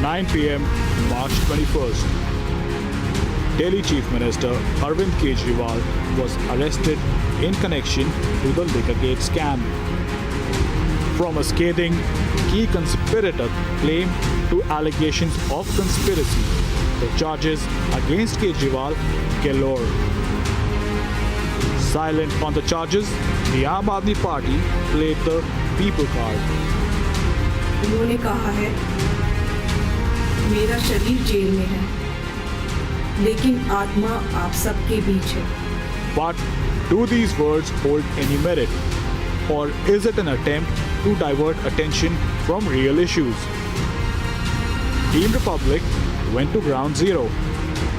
9 p.m. March 21st. Delhi Chief Minister Arvind Kejriwal was arrested in connection to the Liquorgate scam. From a scathing key conspirator claim to allegations of conspiracy, the charges against Kejriwal galore. Silent on the charges, the Aam Aadmi Party played the people card. उन्होंने कहा है मेरा शरीर jail में है लेकिन आत्मा आप सबके बीच है. But do these words hold any merit? Or is it an attempt to divert attention from real issues? Team Republic went to ground zero.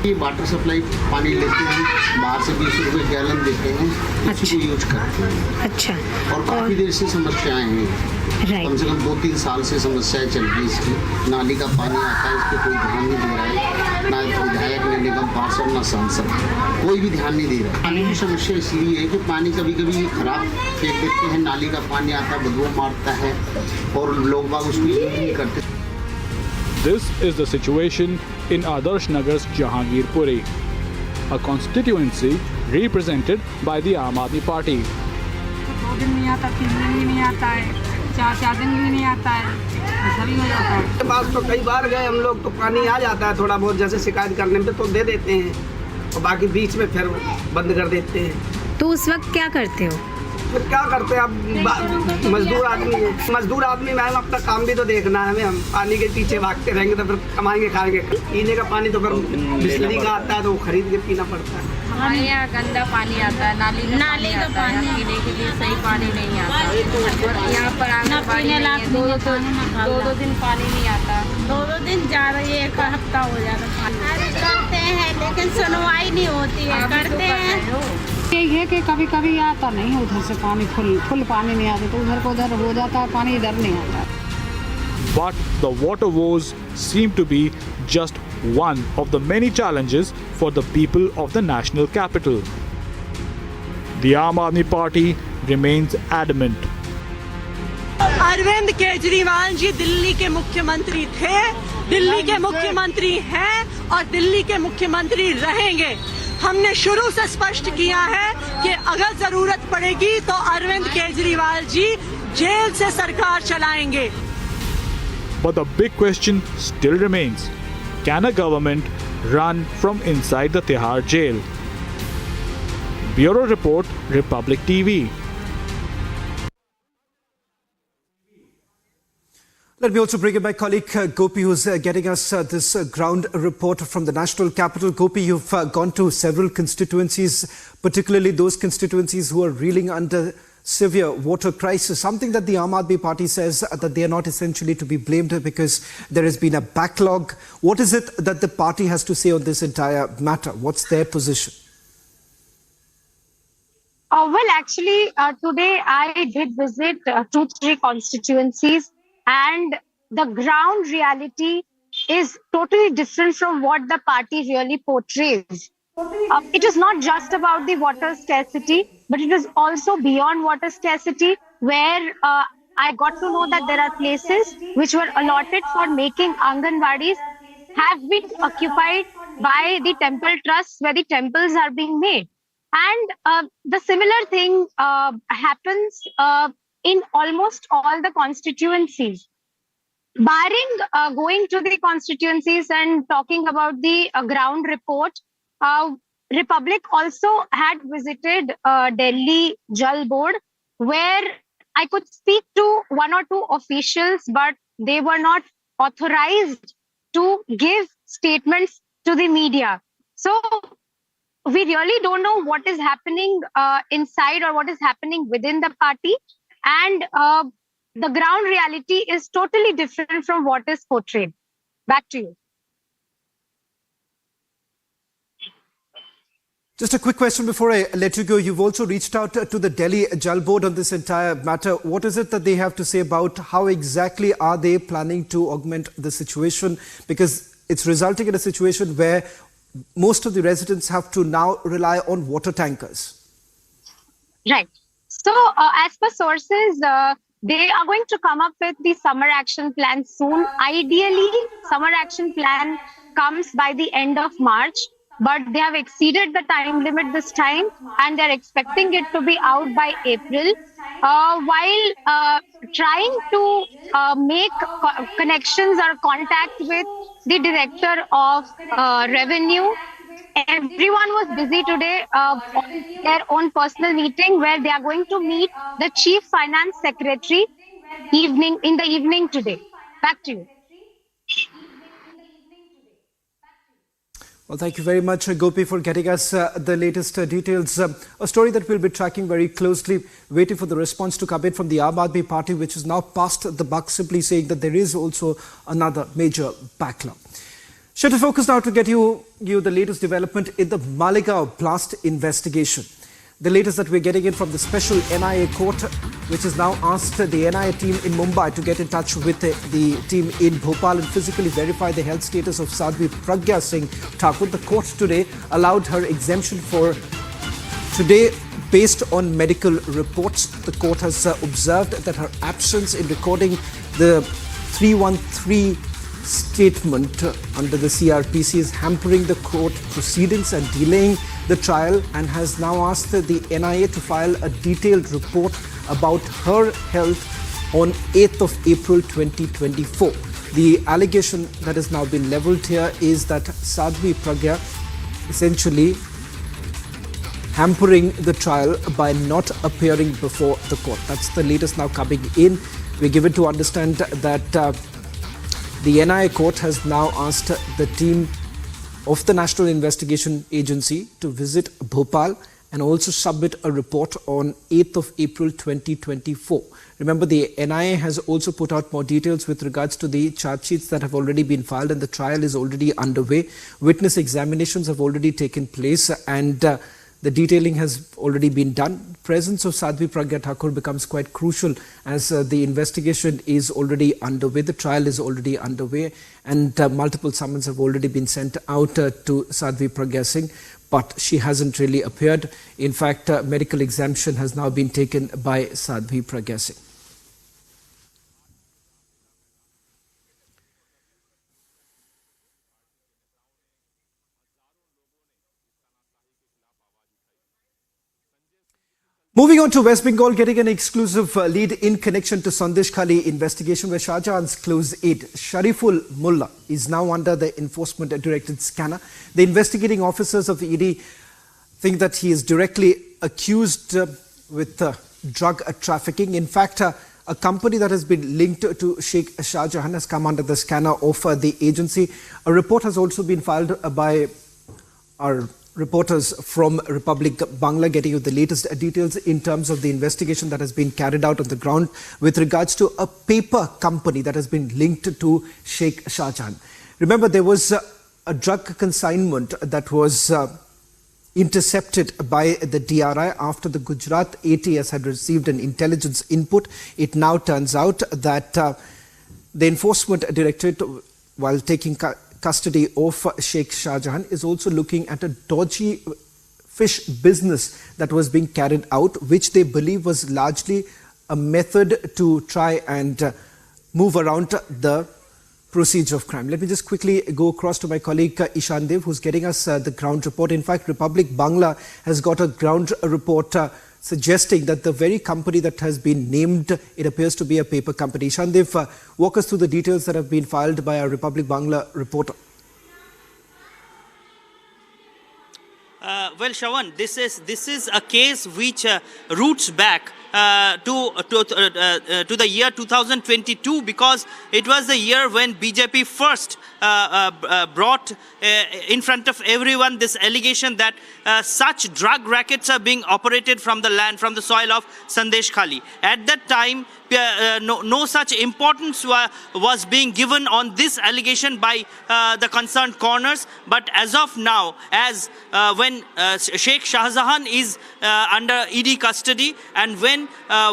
ये वाटर सप्लाई पानी लेते हैं बाहर से 20 रुपए गैलन देते हैं उसको यूज करते हैं. अच्छा. और काफ़ी देर से समस्याएं हैं. कम से कम 2-3 साल से समस्याएं चल रही इसकी. नाली का पानी आता है इस पर कोई ध्यान नहीं दे रहा है. ना विधायक ना निगम पार्षद ना सांसद कोई भी ध्यान नहीं दे रहा. पानी की समस्या इसलिए है कि पानी कभी कभी खराब फेंक देते हैं. नाली का पानी आता है बदबू मारता है और लोग बाग उसको यूज नहीं करते. This is the situation in Adarsh Nagar's Jahangirpuri, a constituency represented by the Aam Aadmi Party. 2 दिन नहीं आता, 3 दिन भी नहीं आता है, 4 दिन भी नहीं आता है, ऐसा भी हो जाता है. पास तो कई बार गए हम लोग तो पानी आ जाता है थोड़ा बहुत जैसे शिकायत करने में तो दे देते हैं और बाकी बीच में फिर बंद कर देते हैं. तो उस वक्त क्या करते हो? फिर क्या करते हैं अब मजदूर आदमी मैम अपना काम भी तो देखना है हमें. हम पानी के पीछे भागते रहेंगे तो फिर कमाएंगे खाएंगे. पीने का पानी तो फिर बिजली का आता है तो वो खरीद के पीना पड़ता है. हमारे यहाँ गंदा पानी आता है, नाली का पानी पीने के लिए सही पानी नहीं आता. यहाँ पर दो दिन पानी नहीं आता. 2 दिन जा रही है, 1 हफ्ता हो जाता है. करते हैं लेकिन सुनवाई नहीं होती है. करते हैं यही है कि कभी कभी आता नहीं है उधर से पानी, फुल पानी नहीं आता तो उधर को उधर हो जाता है पानी, इधर नहीं आता. But the water woes seem to be just one of the many challenges for the people of the national capital. The Aam Aadmi Party remains adamant. Arvind Kejriwal ji Delhi के मुख्यमंत्री थे, दिल्ली के मुख्यमंत्री हैं और दिल्ली के मुख्यमंत्री रहेंगे. हमने शुरू से स्पष्ट किया है कि अगर जरूरत पड़ेगी तो अरविंद केजरीवाल जी जेल से सरकार चलाएंगे. But the big question still remains. Can a government run from inside the Tihar jail? Bureau Report, Republic TV. Let me also bring in my colleague Gopi, who's getting us this ground report from the national capital. Gopi, you've gone to several constituencies, particularly those constituencies who are reeling under severe water crisis, something that the Aam Aadmi Party says that they are not essentially to be blamed because there has been a backlog. What is it that the party has to say on this entire matter? What's their position? Well, actually, today I did visit 2-3 constituencies, and the ground reality is totally different from what the party really portrays. It is not just about the water scarcity, but it is also beyond water scarcity, where I got to know that there are places which were allotted for making Anganwadis have been occupied by the temple trusts where the temples are being made. And the similar thing happens in almost all the constituencies. Barring going to the constituencies and talking about the ground report, Republic also had visited Delhi Jal Board, where I could speak to 1 or 2 officials, but they were not authorized to give statements to the media. So we really don't know what is happening inside or what is happening within the party. And the ground reality is totally different from what is portrayed. Back to you. Just a quick question before I let you go. You've also reached out to the Delhi Jal Board on this entire matter. What is it that they have to say about how exactly are they planning to augment the situation? Because it's resulting in a situation where most of the residents have to now rely on water tankers. Right. So as per sources, They are going to come up with the summer action plan soon. Ideally, summer action plan comes by the end of March, but they have exceeded the time limit this time, and they're expecting it to be out by April. While trying to make connections or contact with the director of revenue, everyone was busy today on their own personal meeting where they are going to meet the chief finance secretary in the evening today. Back to you. Well, thank you very much, Gopi, for getting us the latest details. A story that we'll be tracking very closely, waiting for the response to come in from the Aam Aadmi Party, which has now passed the buck, simply saying that there is also another major backlog. Shift focus now to get you the latest development in the Malegaon blast investigation. The latest that we're getting in from the special NIA court, which has now asked the NIA team in Mumbai to get in touch with the team in Bhopal and physically verify the health status of Sadhvi Pragya Singh Thakur. The court today allowed her exemption for today based on medical reports. The court has observed that her absence in recording the 313 statement under the CRPC is hampering the court proceedings and delaying the trial, and has now asked the NIA to file a detailed report about her health on 8th of April 2024. The allegation that has now been levelled here is that Sadhvi Pragya essentially hampering the trial by not appearing before the court. That's the latest now coming in. We're given to understand that the NIA court has now asked the team of the National Investigation Agency to visit Bhopal and also submit a report on 8th of April 2024. Remember, the NIA has also put out more details with regards to the charge sheets that have already been filed, and the trial is already underway. Witness examinations have already taken place, and the detailing has already been done. Presence of Sadhvi Pragya Thakur becomes quite crucial as the investigation is already underway. The trial is already underway, and multiple summons have already been sent out to Sadhvi Pragya Singh, but she hasn't really appeared. In fact, medical exemption has now been taken by Sadhvi Pragya Singh. Moving on to West Bengal, getting an exclusive lead in connection to Sandeshkhali investigation, where Shah Jahan's close aide Shariful Mullah is now under the Enforcement Directorate scanner. The investigating officers of the ED think that he is directly accused with drug trafficking. In fact, a company that has been linked to Sheikh Shah Jahan has come under the scanner of the agency. A report has also been filed by our reporters from Republic Bangla, getting you the latest details in terms of the investigation that has been carried out on the ground with regards to a paper company that has been linked to Sheikh Shah Jahan. Remember, there was a drug consignment that was intercepted by the DRI after the Gujarat ATS had received an intelligence input. It now turns out that the Enforcement Directorate, while taking custody of Sheikh Shah Jahan, is also looking at a dodgy fish business that was being carried out, which they believe was largely a method to try and move around the procedure of crime. Let me just quickly go across to my colleague Ishan Dev, who's getting us the ground report. In fact, Republic Bangla has got a ground report suggesting that the very company that has been named, it appears to be a paper company. Ishan Dev, walk us through the details that have been filed by our Republic Bangla reporter. Well, Shawan, this is a case which roots back to the year 2022, because it was the year when BJP first brought in front of everyone this allegation that such drug rackets are being operated from the land, from the soil of Sandeshkhali. At that time, no such importance was being given on this allegation by the concerned corners. But as of now, as when Sheikh Shah Jahan is under ED custody, and when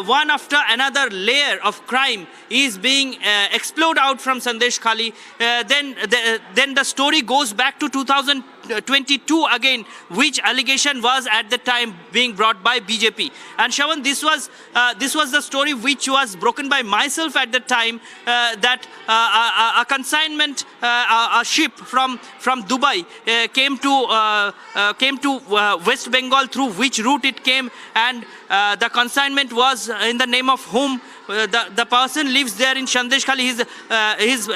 one after another layer of crime is being exploded out from Sandeshkhali, then the story goes back to 2022 2022 again, which allegation was at the time being brought by BJP. And Shravan, this was the story which was broken by myself at the time, that a consignment, a ship from Dubai came to West Bengal, through which route it came, and the consignment was in the name of whom. The person lives there in Sandeshkhali. His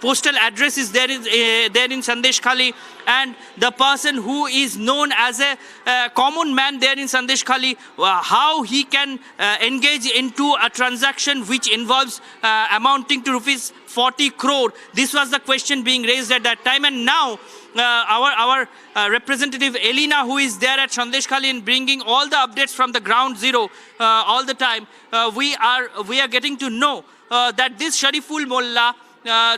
postal address is there in Sandeshkhali, and the person who is known as a common man there in Sandeshkhali, how he can engage into a transaction which involves amounting to rupees 40 crore. This was the question being raised at that time, and now our representative Elena, who is there at Sandeshkhali and bringing all the updates from the ground zero all the time, we are getting to know that this Shariful Mullah,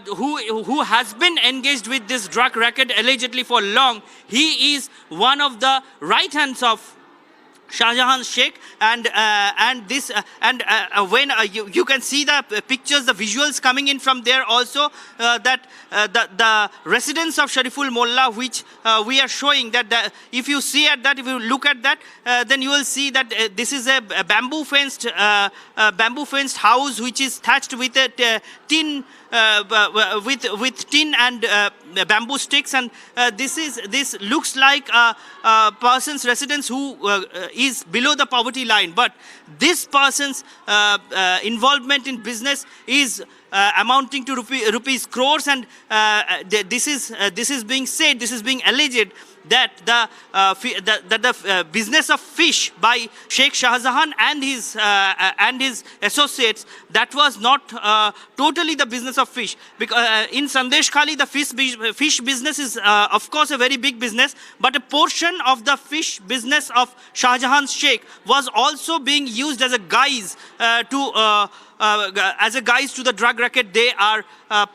who has been engaged with this drug racket allegedly for long, he is one of the right hands of Shahjahan Sheikh, and when you can see the pictures, the visuals coming in from there also, that the residence of Shariful Mullah, which we are showing, that if you see at that, if you look at that, then you will see that this is a bamboo fenced house which is thatched with a tin. With tin and bamboo sticks, and this looks like a person's residence who is below the poverty line, but this person's involvement in business is amounting to rupees crores, and this is being said, this is being alleged that the business of fish by Sheikh Shahjahan and his associates, that was not totally the business of fish, because in Sandeshkhali the fish business is of course a very big business, but a portion of the fish business of Shahjahan Sheikh was also being used as a guise to the drug racket they are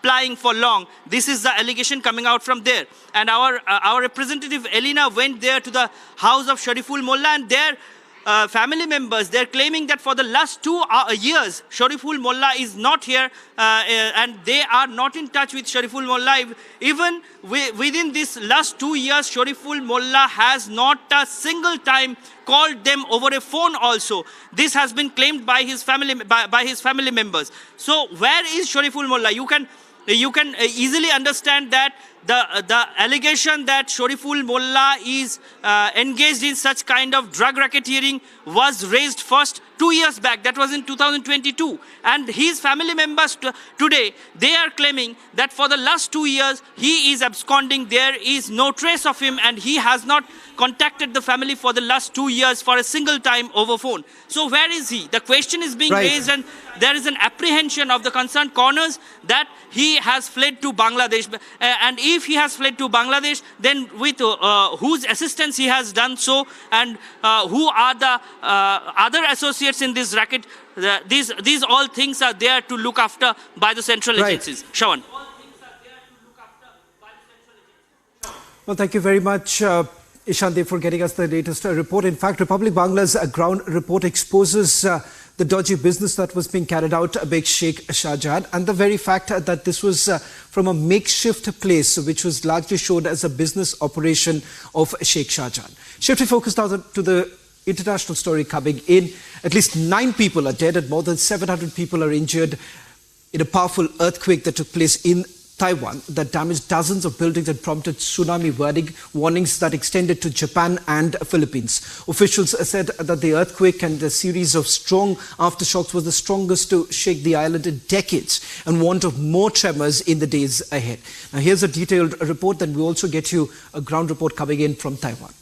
plying for long. This is the allegation coming out from there. And our representative Elena went there to the house of Shariful Mullah, and their family members, they're claiming that for the last 2 years, Shariful Mullah is not here, and they are not in touch with Shariful Mullah. Even within this last 2 years, Shariful Mullah has not a single time called them over a phone also. This has been claimed by his family members. So where is Shariful Mullah? You can easily understand that the allegation that Shariful Mullah is engaged in such kind of drug racketeering was raised first 2 years back. That was in 2022. And his family members today, they are claiming that for the last 2 years, he is absconding. There is no trace of him, and he has not contacted the family for the last 2 years for a single time over phone. So where is he? The question is being raised, and there is an apprehension of the concerned corners that he has fled to Bangladesh. And if he has fled to Bangladesh, then with whose assistance he has done so, and who are the other associates in this racket, these all things are there to look after by the central agencies. Shawan. Well, thank you very much, Ishante, for getting us the latest report. In fact, Republic Bangla's ground report exposes the dodgy business that was being carried out by Sheikh Shahjahan, and the very fact that this was from a makeshift place, which was largely showed as a business operation of Sheikh Shahjahan. Shifting focus now to the international story coming in. At least 9 people are dead and more than 700 people are injured in a powerful earthquake that took place in Taiwan that damaged dozens of buildings and prompted tsunami warnings that extended to Japan and Philippines. Officials said that the earthquake and a series of strong aftershocks was the strongest to shake the island in decades, and warned of more tremors in the days ahead. Now here's a detailed report, then we also get you a ground report coming in from Taiwan.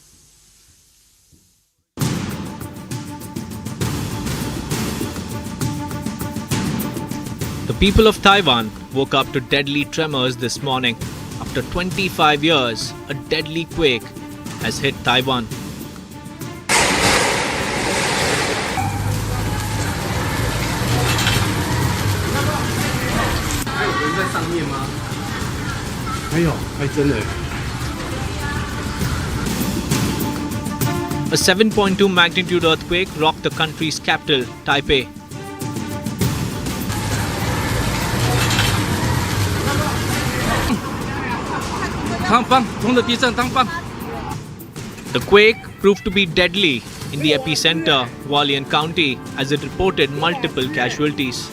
The people of Taiwan woke up to deadly tremors this morning. After 25 years, a deadly quake has hit Taiwan. A 7.2 magnitude earthquake rocked the country's capital, Taipei. The quake proved to be deadly in the epicenter, Hualien County, as it reported multiple casualties.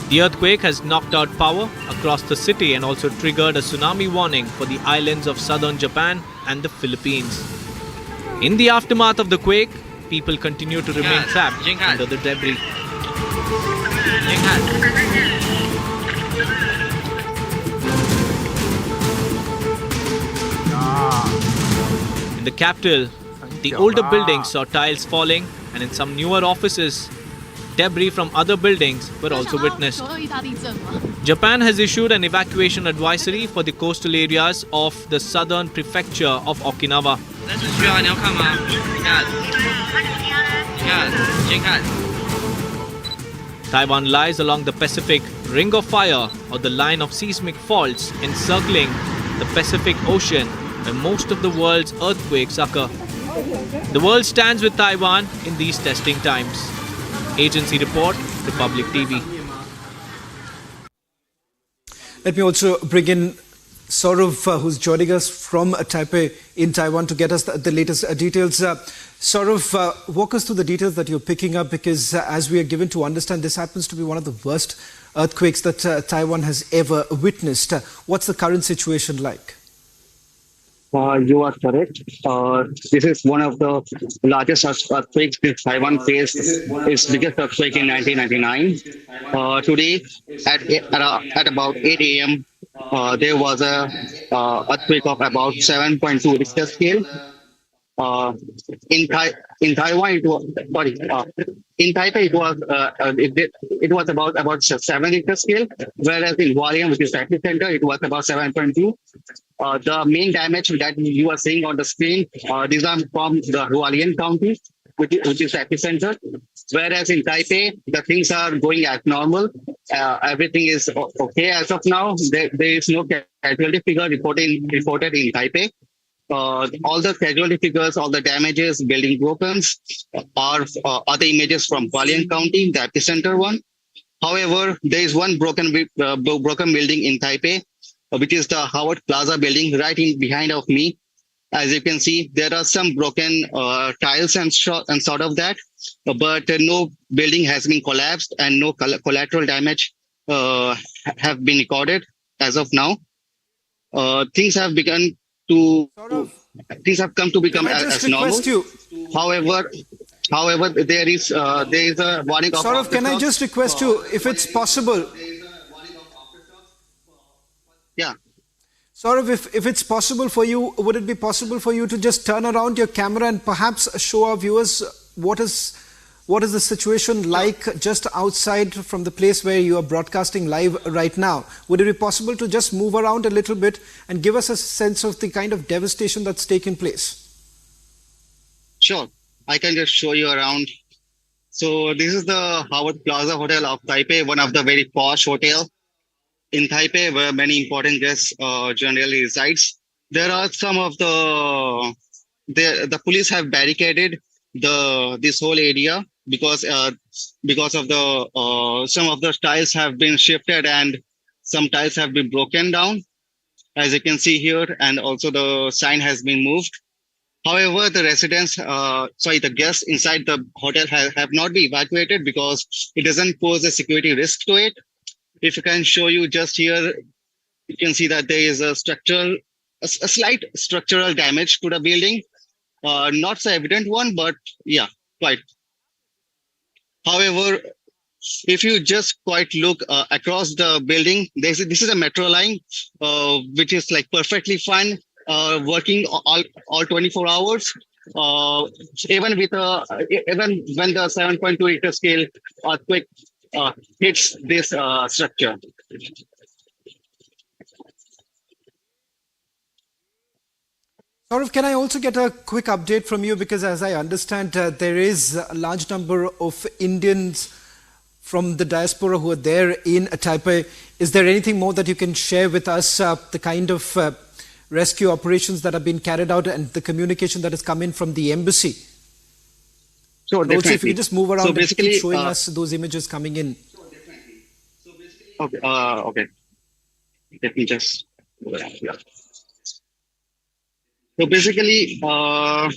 The earthquake has knocked out power across the city and also triggered a tsunami warning for the islands of southern Japan and the Philippines. In the aftermath of the quake, people continue to remain trapped under the debris. In the capital, the older buildings saw tiles falling, and in some newer offices, debris from other buildings were also witnessed. Japan has issued an evacuation advisory for the coastal areas of the southern prefecture of Okinawa. Taiwan lies along the Pacific Ring of Fire, or the line of seismic faults encircling the Pacific Ocean, where most of the world's earthquakes occur. The world stands with Taiwan in these testing times. Agency report, Republic TV. Let me also bring in Saurav, who's joining us from Taipei in Taiwan to get us the latest details. Saurav, walk us through the details that you're picking up, because as we are given to understand, this happens to be one of the worst earthquakes that Taiwan has ever witnessed. What's the current situation like? You are correct. This is one of the largest earthquakes that Taiwan faced. Its biggest earthquake in 1999. Today, at about 8 a.m., there was a earthquake of about 7.2 Richter scale. In Taiwan, it was in Taipei it was about 7 Richter scale, whereas in Hualien, which is the epicenter, it was about 7.2. The main damage that you are seeing on the screen, these are from the Hualien County, which is the epicenter. Whereas in Taipei, the things are going as normal. Everything is okay as of now. There is no casualty figure reported in Taipei. All the casualty figures, all the damages, building broken, are the images from Hualien County, the epicenter one. However, there is one broken building in Taipei, which is the Howard Plaza building right in behind of me. As you can see, there are some broken tiles and sort of that, but no building has been collapsed and no collateral damage have been recorded as of now. Things have come to become as normal. However, there is a warning of. Saurav, can I just request you, if it's possible? Yeah. Saurav, if it's possible for you, would it be possible for you to just turn around your camera and perhaps show our viewers what is the situation like just outside from the place where you are broadcasting live right now? Would it be possible to just move around a little bit and give us a sense of the kind of devastation that's taken place? Sure, I can just show you around. So this is the Howard Plaza Hotel of Taipei, one of the very posh hotel in Taipei, where many important guests generally resides. There are some of the police have barricaded this whole area because of the some of the tiles have been shifted and some tiles have been broken down, as you can see here, and also the sign has been moved. However, the the guests inside the hotel have not been evacuated because it doesn't pose a security risk to it. If I can show you just here, you can see that there is a slight structural damage to the building. Not so evident one, but yeah, quite. However, if you just quite look across the building, this is a metro line, which is like perfectly fine, working all 24 hours. Even when the 7.2 Richter scale earthquake hits this structure. Saurav, can I also get a quick update from you? Because as I understand, there is a large number of Indians from the diaspora who are there in Taipei. Is there anything more that you can share with us, the kind of rescue operations that have been carried out and the communication that has come in from the embassy? Sure, also, definitely. if you just move around and keep showing us those images coming in. Sure, definitely. Okay. Okay. Let me just. Yeah. So basically, the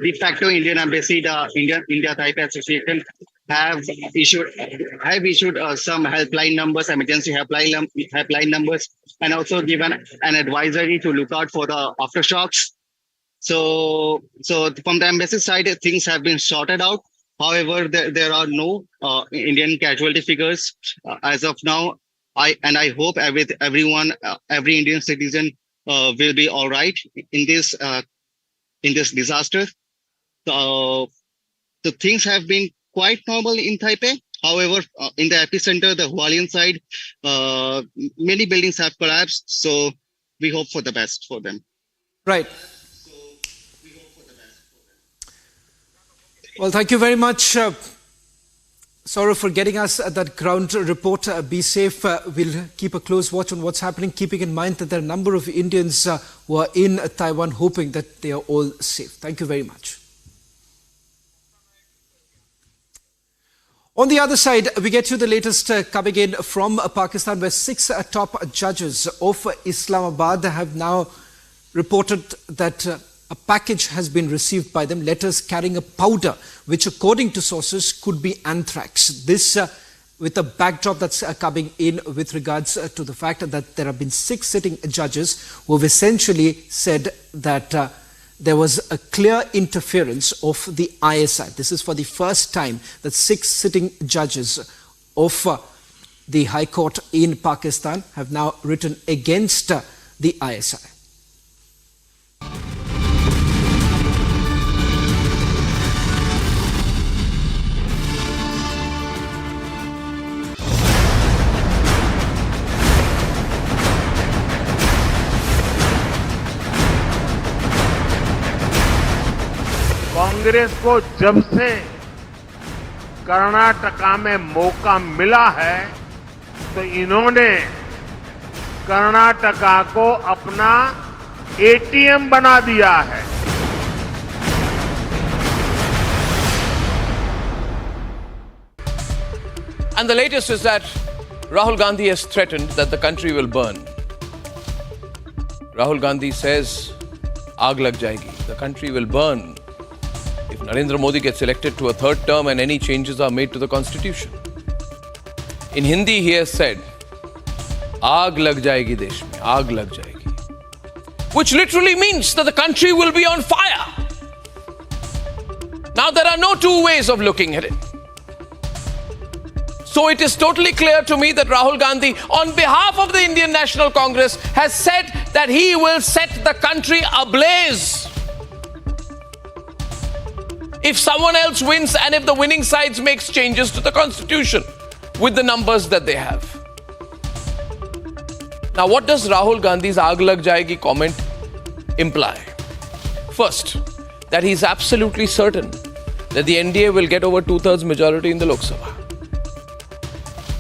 de facto Indian Embassy, the India Taipei Association, have issued some helpline numbers, emergency helpline numbers, and also given an advisory to look out for the aftershocks. So from the embassy side, things have been sorted out. However, there are no Indian casualty figures as of now. I hope every Indian citizen will be all right in this disaster. So things have been quite normal in Taipei. However, in the epicenter, the Hualien side, many buildings have collapsed. So we hope for the best for them. Right. Well, thank you very much, Saurav, for getting us that ground report. Be safe. We'll keep a close watch on what's happening, keeping in mind that there are a number of Indians who are in Taiwan, hoping that they are all safe. Thank you very much. On the other side, we get to the latest coming in from Pakistan, where 6 top judges of Islamabad have now reported that a package has been received by them, letters carrying a powder, which according to sources could be anthrax. This with a backdrop that's coming in with regards to the fact that there have been 6 sitting judges who have essentially said that there was a clear interference of the ISI. This is for the first time that 6 sitting judges of the High Court in Pakistan have now written against the ISI. Congress को जब से कर्नाटका में मौका मिला है तो इन्होंने कर्नाटका को अपना एटीएम बना दिया है। And the latest is that Rahul Gandhi has threatened that the country will burn. Rahul Gandhi says, "Aag lag jayegi. The country will burn if Narendra Modi gets elected to a 3rd term and any changes are made to the constitution." In Hindi, he has said, "Aag lag jayegi desh mein, aag lag jayegi," which literally means that the country will be on fire. Now, there are no two ways of looking at it. So it is totally clear to me that Rahul Gandhi, on behalf of the Indian National Congress, has said that he will set the country ablaze if someone else wins and if the winning sides makes changes to the constitution with the numbers that they have. Now, what does Rahul Gandhi's "Aag lag jayegi" comment imply? First, that he's absolutely certain that the NDA will get over 2/3 majority in the Lok Sabha.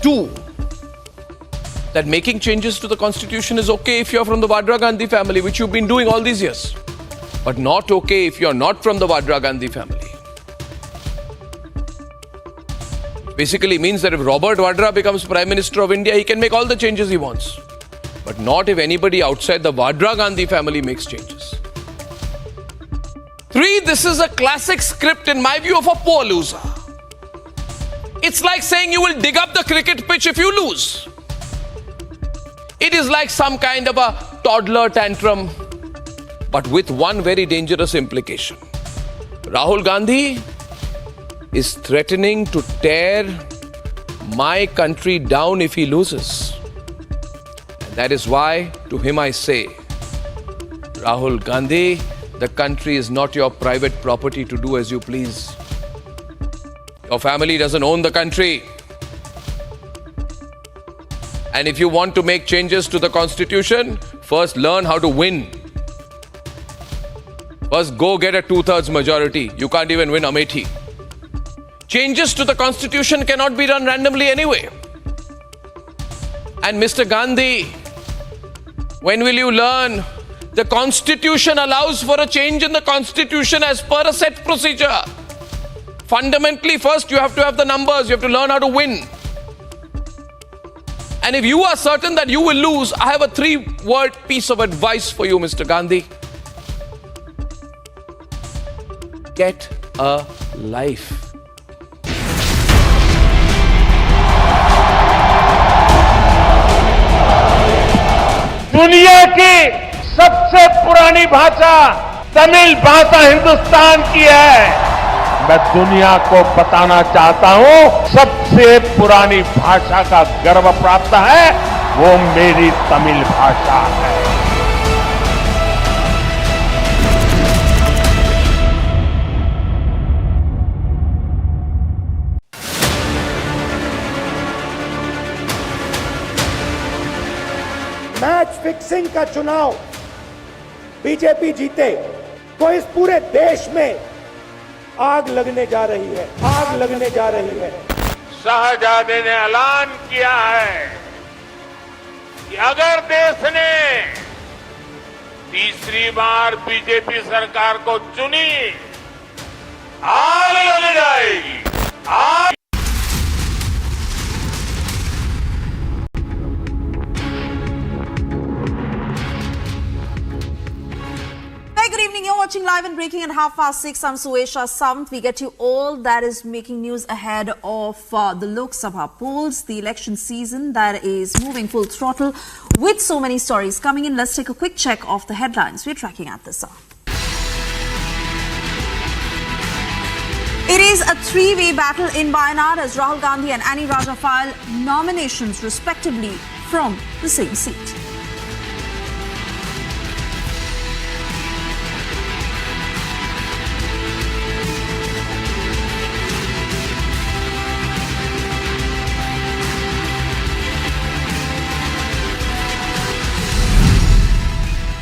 2, that making changes to the constitution is okay if you're from the Vadra Gandhi family, which you've been doing all these years, but not okay if you're not from the Vadra Gandhi family. Basically means that if Robert Vadra becomes Prime Minister of India, he can make all the changes he wants, but not if anybody outside the Vadra Gandhi family makes changes. 3, this is a classic script, in my view, of a poor loser. It's like saying you will dig up the cricket pitch if you lose. It is like some kind of a toddler tantrum, but with one very dangerous implication. Rahul Gandhi is threatening to tear my country down if he loses. And that is why, to him I say, Rahul Gandhi, the country is not your private property to do as you please. Your family doesn't own the country. And if you want to make changes to the constitution, first learn how to win. First go get a 2/3 majority. You can't even win Amethi. Changes to the constitution cannot be done randomly anyway. And Mr. Gandhi, when will you learn? The constitution allows for a change in the constitution as per a set procedure. Fundamentally, first you have to have the numbers, you have to learn how to win. And if you are certain that you will lose, I have a 3-word piece of advice for you, Mr. Gandhi. Get a life. दुनिया की सबसे पुरानी भाषा तमिल भाषा हिंदुस्तान की है। मैं दुनिया को बताना चाहता हूं, सबसे पुरानी भाषा का गर्व प्राप्त है, वो मेरी तमिल भाषा है। मैच फिक्सिंग का चुनाव बीजेपी जीते तो इस पूरे देश में आग लगने जा रही है, आग लगने जा रही है। शाहजादे ने ऐलान किया है कि अगर देश ने तीसरी बार बीजेपी सरकार को चुनी, आग लग जाएगी। आग Good evening. You're watching live and breaking at 6:30. I'm Suesha Samant. We get you all that is making news ahead of the Lok Sabha polls, the election season that is moving full throttle with so many stories coming in. Let's take a quick check of the headlines we're tracking at this hour. It is a three-way battle in Wayanad as Rahul Gandhi and Annie Raja file nominations respectively from the same seat.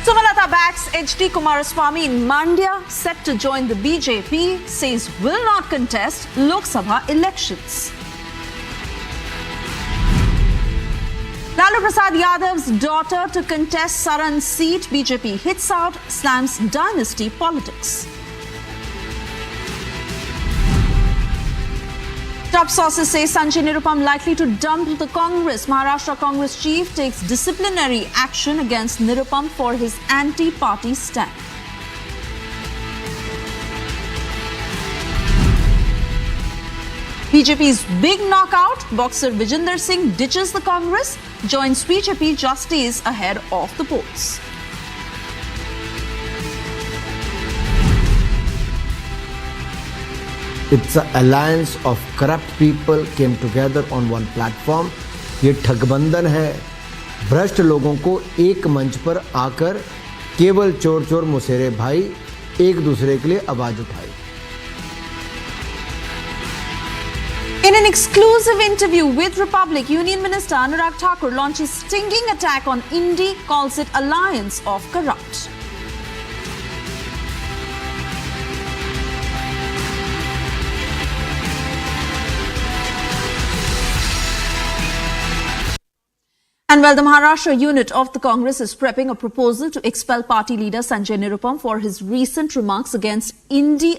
Sumalata backs H.D. Kumaraswamy in Mandya, set to join the BJP, says will not contest Lok Sabha elections. Lalu Prasad Yadav's daughter to contest Saran's seat, BJP hits out, slams dynasty politics. Top sources say Sanjay Nirupam likely to dump the Congress. Maharashtra Congress chief takes disciplinary action against Nirupam for his anti-party stand. BJP's big knockout, boxer Vijender Singh ditches the Congress, joins BJP just days ahead of the polls. It's an alliance of corrupt people came together on one platform. ये ठगबंधन है, भ्रष्ट लोगों को एक मंच पर आकर केवल चोर चोर मुसेरे भाई एक दूसरे के लिए आवाज उठाई. In an exclusive interview with Republic, Union Minister Anurag Thakur launches stinging attack on Indi, calls it alliance of corrupt. And while the Maharashtra unit of the Congress is prepping a proposal to expel party leader Sanjay Nirupam for his recent remarks against Indi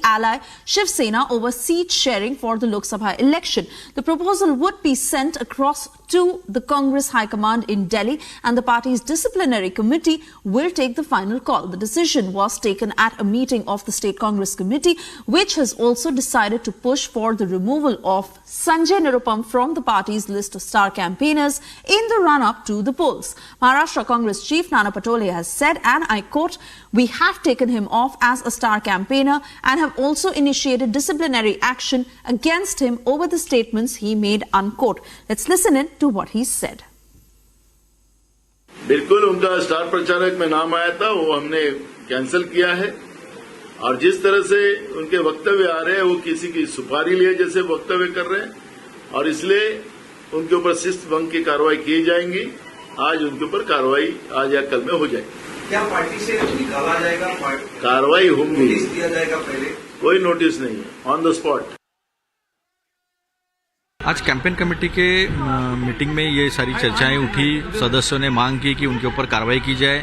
ally Shiv Sena over seat sharing for the Lok Sabha election. The proposal would be sent across to the Congress High Command in Delhi, and the party's disciplinary committee will take the final call. The decision was taken at a meeting of the State Congress Committee, which has also decided to push for the removal of Sanjay Nirupam from the party's list of star campaigners in the run-up to the polls. Maharashtra Congress Chief Nana Patole has said, and I quote, "We have taken him off as a star campaigner and have also initiated disciplinary action against him over the statements he made," unquote. Let's listen in to what he said. बिल्कुल उनका star प्रचारक में नाम आया था, वो हमने cancel किया है, और जिस तरह से उनके वक्तव्य आ रहे हैं वो किसी की सुपारी लिए जैसे वक्तव्य कर रहे हैं, और इसलिए उनके ऊपर शिस्त भंग की कार्रवाई की जाएंगी. आज उनके ऊपर कार्रवाई आज या कल में हो जाएगी. क्या पार्टी से निकाला जाएगा? कार्रवाई होगी. नोटिस दिया जाएगा पहले? कोई नोटिस नहीं है, ऑन द स्पॉट. आज कैंपेन कमेटी के मीटिंग में ये सारी चर्चाएं उठी. सदस्यों ने मांग की कि उनके ऊपर कार्रवाई की जाए,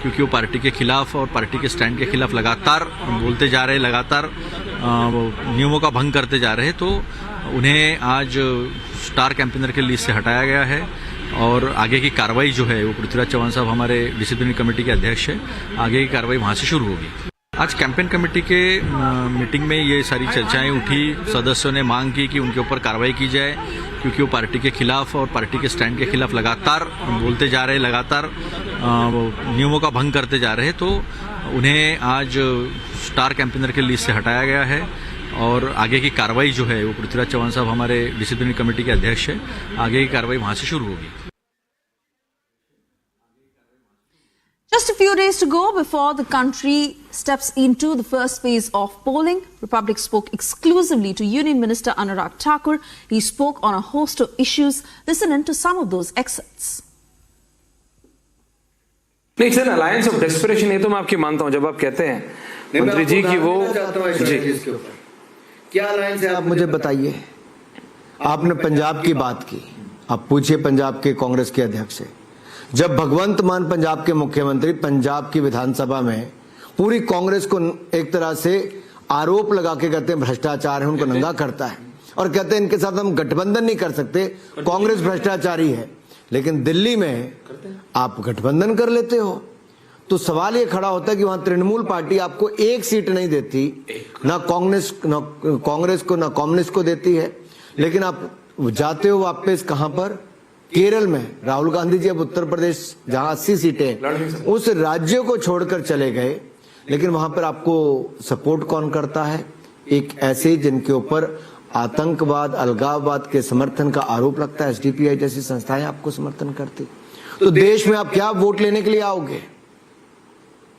क्योंकि वो पार्टी के खिलाफ और पार्टी के स्टैंड के खिलाफ लगातार बोलते जा रहे, लगातार नियमों का भंग करते जा रहे. तो उन्हें आज स्टार कैंपेनर के लिस्ट से हटाया गया है और आगे की कार्रवाई जो है वो पृथ्वीराज चौहान साहब हमारे डिसिप्लिनरी कमेटी के अध्यक्ष है, आगे की कार्रवाई वहाँ से शुरू होगी। आज कैंपेन कमेटी के मीटिंग में ये सारी चर्चाएं उठी, सदस्यों ने मांग की कि उनके ऊपर कार्रवाई की जाए क्योंकि वो पार्टी के खिलाफ और पार्टी के स्टैंड के खिलाफ लगातार बोलते जा रहे, लगातार नियमों का भंग करते जा रहे, तो उन्हें आज स्टार कैंपेनर के लिस्ट से हटाया गया है और आगे की कार्रवाई जो है वो पृथ्वीराज चौहान साहब हमारे डिसिप्लिनरी कमेटी के अध्यक्ष है, आगे की कार्रवाई वहाँ से शुरू होगी। Just a few days to go before the country steps into the first phase of polling, Republic spoke exclusively to Union Minister Anurag Thakur. He spoke on a host of issues. Listen in to some of those excerpts. It's an alliance of desperation. ये तो मैं आपकी मानता हूँ जब आप कहते हैं मंत्री जी कि वो जी क्या अलायंस है, आप मुझे बताइए। आपने पंजाब की बात की, आप पूछिए पंजाब के कांग्रेस के अध्यक्ष से। जब भगवंत मान पंजाब के मुख्यमंत्री पंजाब की विधानसभा में पूरी कांग्रेस को एक तरह से आरोप लगा के कहते हैं भ्रष्टाचार है, उनको नंगा करता है और कहते हैं इनके साथ हम गठबंधन नहीं कर सकते, कांग्रेस भ्रष्टाचारी है, लेकिन दिल्ली में आप गठबंधन कर लेते हो। तो सवाल ये खड़ा होता है कि वहां तृणमूल पार्टी आपको एक सीट नहीं देती, ना कांग्रेस को ना कम्युनिस्ट को देती है, लेकिन आप जाते हो वापस कहां पर, केरल में। राहुल गांधी जी अब उत्तर प्रदेश जहां 80 सीटें उस राज्य को छोड़कर चले गए, लेकिन वहां पर आपको सपोर्ट कौन करता है? एक ऐसे जिनके ऊपर आतंकवाद, अलगाववाद के समर्थन का आरोप लगता है, एसडीपीआई जैसी संस्थाएं आपको समर्थन करती। तो देश में आप क्या वोट लेने के लिए आओगे?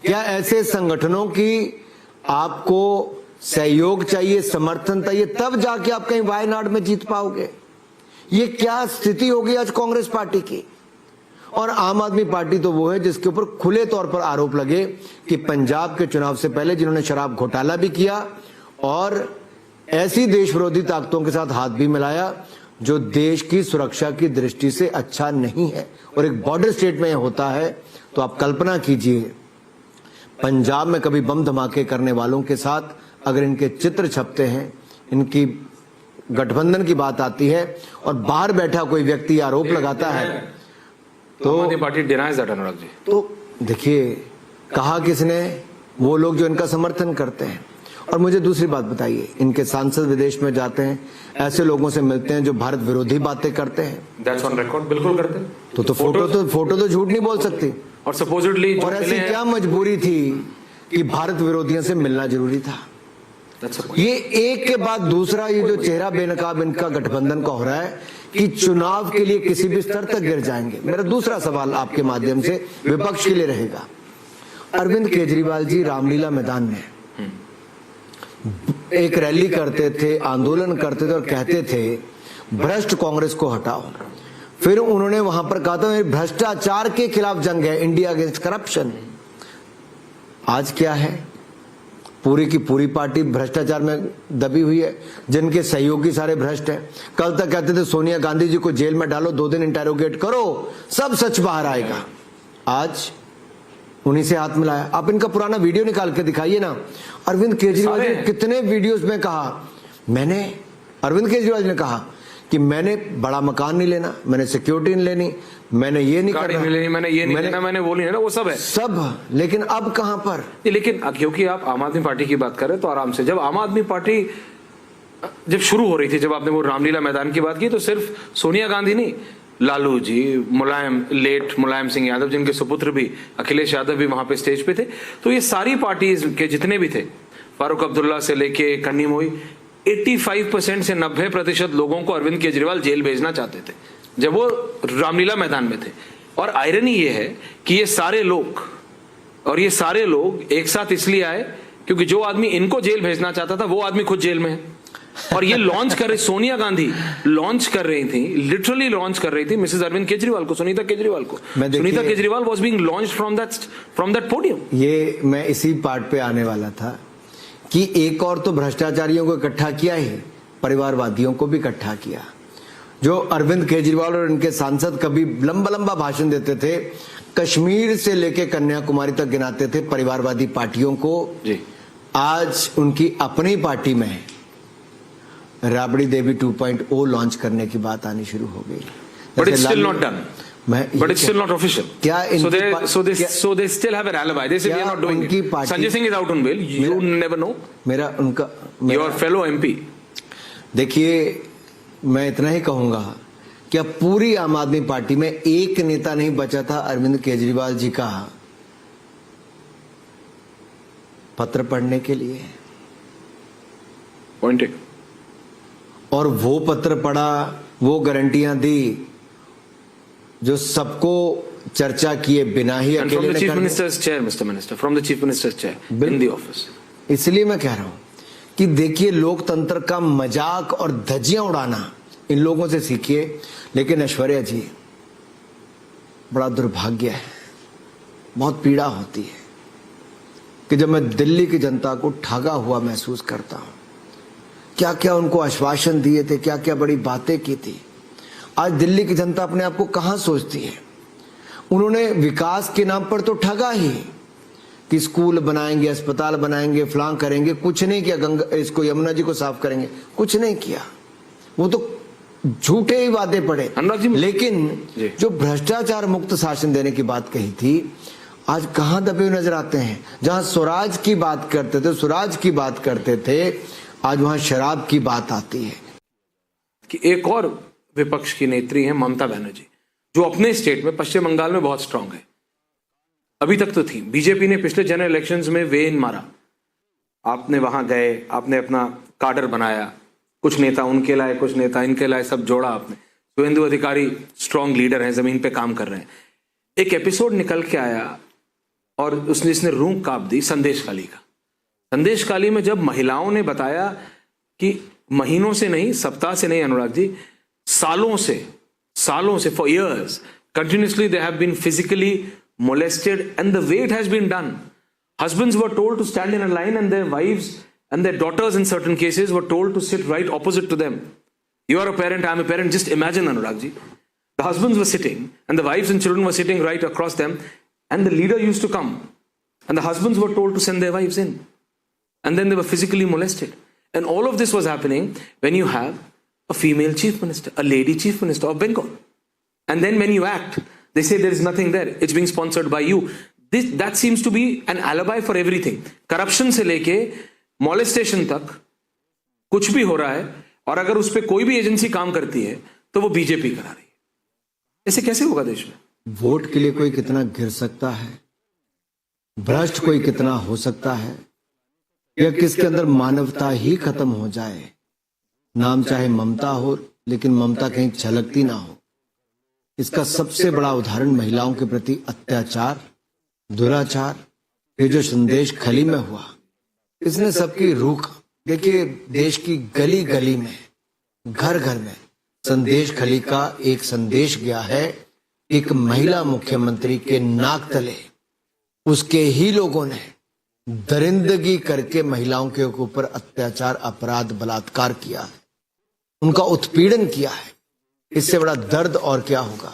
क्या ऐसे संगठनों की आपको सहयोग चाहिए, समर्थन चाहिए, तब जाके आप कहीं वायनाड में जीत पाओगे? ये क्या स्थिति होगी आज कांग्रेस पार्टी की? और आम आदमी पार्टी तो वो है जिसके ऊपर खुले तौर पर आरोप लगे कि पंजाब के चुनाव से पहले जिन्होंने शराब घोटाला भी किया और ऐसी देश विरोधी ताकतों के साथ हाथ भी मिलाया जो देश की सुरक्षा की दृष्टि से अच्छा नहीं है, और एक बॉर्डर स्टेट में होता है। तो आप कल्पना कीजिए पंजाब में कभी बम धमाके करने वालों के साथ अगर इनके चित्र छपते हैं, इनकी गठबंधन की बात आती है और बाहर बैठा कोई व्यक्ति आरोप लगाता है, तो party denies that Anurag ji. तो देखिए कहा किसने? वो लोग जो इनका समर्थन करते हैं। और मुझे दूसरी बात बताइए, इनके सांसद विदेश में जाते हैं, ऐसे लोगों से मिलते हैं जो भारत विरोधी बातें करते हैं। दैट्स ऑन रिकॉर्ड, बिल्कुल करते हैं। तो फोटो तो झूठ नहीं बोल सकती। और सपोजिटली और ऐसी क्या मजबूरी थी कि भारत विरोधियों से मिलना जरूरी था? ये एक के बाद दूसरा ये जो चेहरा बेनकाब इनका गठबंधन का हो रहा है कि चुनाव के लिए किसी भी स्तर तक गिर जाएंगे। मेरा दूसरा सवाल आपके माध्यम से विपक्ष के लिए रहेगा। अरविंद केजरीवाल जी रामलीला मैदान में एक रैली करते थे, आंदोलन करते थे और कहते थे भ्रष्ट कांग्रेस को हटाओ। फिर उन्होंने वहां पर कहा था भ्रष्टाचार के खिलाफ जंग है, इंडिया अगेंस्ट करप्शन। आज क्या है? पूरी की पूरी पार्टी भ्रष्टाचार में दबी हुई है, जिनके सहयोगी सारे भ्रष्ट हैं। कल तक कहते थे सोनिया गांधी जी को जेल में डालो, 2 दिन इंटेरोगेट करो, सब सच बाहर आएगा। आज उन्हीं से हाथ मिलाया। आप इनका पुराना वीडियो निकाल के दिखाइए ना। अरविंद केजरीवाल ने कितने वीडियोस में कहा, अरविंद केजरीवाल ने कहा कि मैंने बड़ा मकान नहीं लेना, मैंने सिक्योरिटी नहीं लेनी, मैंने ये नहीं करना, मैंने ये नहीं लेना, मैंने वो नहीं लेना, वो सब है सब। लेकिन अब कहां पर? लेकिन क्योंकि आप आम आदमी पार्टी की बात कर रहे हैं तो आराम से, जब आम आदमी पार्टी जब शुरू हो रही थी, जब आपने वो रामलीला मैदान की बात की, तो सिर्फ सोनिया गांधी नहीं, लालू जी, मुलायम सिंह यादव, जिनके सुपुत्र भी अखिलेश यादव भी वहां पे स्टेज पे थे। तो ये सारी पार्टीज के जितने भी थे, फारूक अब्दुल्ला से लेके कन्नी मोई, 85% से 90% लोगों को अरविंद केजरीवाल जेल भेजना चाहते थे जब वो रामलीला मैदान में थे। और आयरनी ये है कि ये सारे लोग एक साथ इसलिए आए क्योंकि जो आदमी इनको जेल भेजना चाहता था वो आदमी खुद जेल में है। और ये लॉन्च कर रही, सोनिया गांधी लॉन्च कर रही थी, लिटरली लॉन्च कर रही थी मिसेस अरविंद केजरीवाल को, सुनीता केजरीवाल को। Sunita Kejriwal was being launched from that podium. ये मैं इसी पार्ट पे आने वाला था कि एक और तो भ्रष्टाचारियों को इकट्ठा किया ही, परिवारवादियों को भी इकट्ठा किया। जो अरविंद केजरीवाल और इनके सांसद कभी लंबा भाषण देते थे, कश्मीर से लेके कन्याकुमारी तक गिनाते थे परिवारवादी पार्टियों को। आज उनकी अपनी पार्टी में राबड़ी देवी 2.0 लॉन्च करने की बात आनी शुरू हो गई। But it's still not done. But it's still not official. क्या so they still have an alibi. They say we are not doing it. Sanjay Singh is out on bail. You never know. Your fellow MP. देखिए, मैं इतना ही कहूंगा कि अब पूरी आम आदमी पार्टी में एक नेता नहीं बचा था अरविंद केजरीवाल जी का पत्र पढ़ने के लिए। पॉइंट। और वो पत्र पढ़ा, वो गारंटियां दी जो सबको चर्चा किए बिना ही अकेले from the chief minister's chair, Mr. Minister, from the chief minister's chair in the office. इसलिए मैं कह रहा हूं कि देखिए, लोकतंत्र का मजाक और धज्जियां उड़ाना इन लोगों से सीखिए। लेकिन ऐश्वर्या जी, बड़ा दुर्भाग्य है, बहुत पीड़ा होती है कि जब मैं दिल्ली की जनता को ठगा हुआ महसूस करता हूं। क्या क्या उनको आश्वासन दिए थे, क्या क्या बड़ी बातें की थी। आज दिल्ली की जनता अपने आप को कहां सोचती है? उन्होंने विकास के नाम पर तो ठगा ही कि स्कूल बनाएंगे, अस्पताल बनाएंगे, फलां करेंगे। कुछ नहीं किया। इसको यमुना जी को साफ करेंगे, कुछ नहीं किया। वो तो झूठे ही वादे पड़े। लेकिन जो भ्रष्टाचार मुक्त शासन देने की बात कही थी, आज कहां दबे हुए नजर आते हैं? जहां स्वराज की बात करते थे, स्वराज की बात करते थे, आज वहां शराब की बात आती है। कि एक और विपक्ष की नेत्री है ममता बनर्जी, जो अपने स्टेट में पश्चिम बंगाल में बहुत स्ट्रांग है। अभी तक तो थी। बीजेपी ने पिछले जनरल इलेक्शंस में वेन मारा। आपने वहां गए, आपने अपना काडर बनाया, कुछ नेता उनके लाए, कुछ नेता इनके लाए, सब जोड़ा आपने। सुवेंदु अधिकारी स्ट्रांग लीडर हैं, जमीन पे काम कर रहे हैं। एक एपिसोड निकल के आया और इसने रूह कांप दी संदेशखाली का। संदेशखाली में जब महिलाओं ने बताया कि महीनों से नहीं, सप्ताह से नहीं अनुराग जी, सालों से for years continuously they have been physically molested, and the way it has been done, husbands were told to stand in a line and their wives and their daughters in certain cases were told to sit right opposite to them. You are a parent, I am a parent. Just imagine, Anurag ji, the husbands were sitting and the wives and children were sitting right across them, and the leader used to come and the husbands were told to send their wives in, and then they were physically molested. And all of this was happening when you have a female chief minister, a lady chief minister of Bengal. And then when you act, they say there is nothing there. It's being sponsored by you. That seems to be an alibi for everything. Corruption से लेके molestation तक कुछ भी हो रहा है, और अगर उस पर कोई भी एजेंसी काम करती है तो वो बीजेपी करा रही है। ऐसे कैसे होगा देश में? वोट के लिए कोई कितना गिर सकता है, भ्रष्ट कोई कितना हो सकता है, या किसके अंदर मानवता ही खत्म हो जाए। नाम चाहे ममता हो, लेकिन ममता कहीं झलकती ना हो। इसका सबसे बड़ा उदाहरण महिलाओं के प्रति अत्याचार, दुराचार, ये जो संदेशखाली में हुआ, इसने सबकी रूह। देखिए, देश की गली गली में, घर घर में संदेशखाली का एक संदेश गया है। एक महिला मुख्यमंत्री के नाक तले उसके ही लोगों ने दरिंदगी करके महिलाओं के ऊपर अत्याचार, अपराध, बलात्कार किया है, उनका उत्पीड़न किया है। इससे बड़ा दर्द और क्या होगा,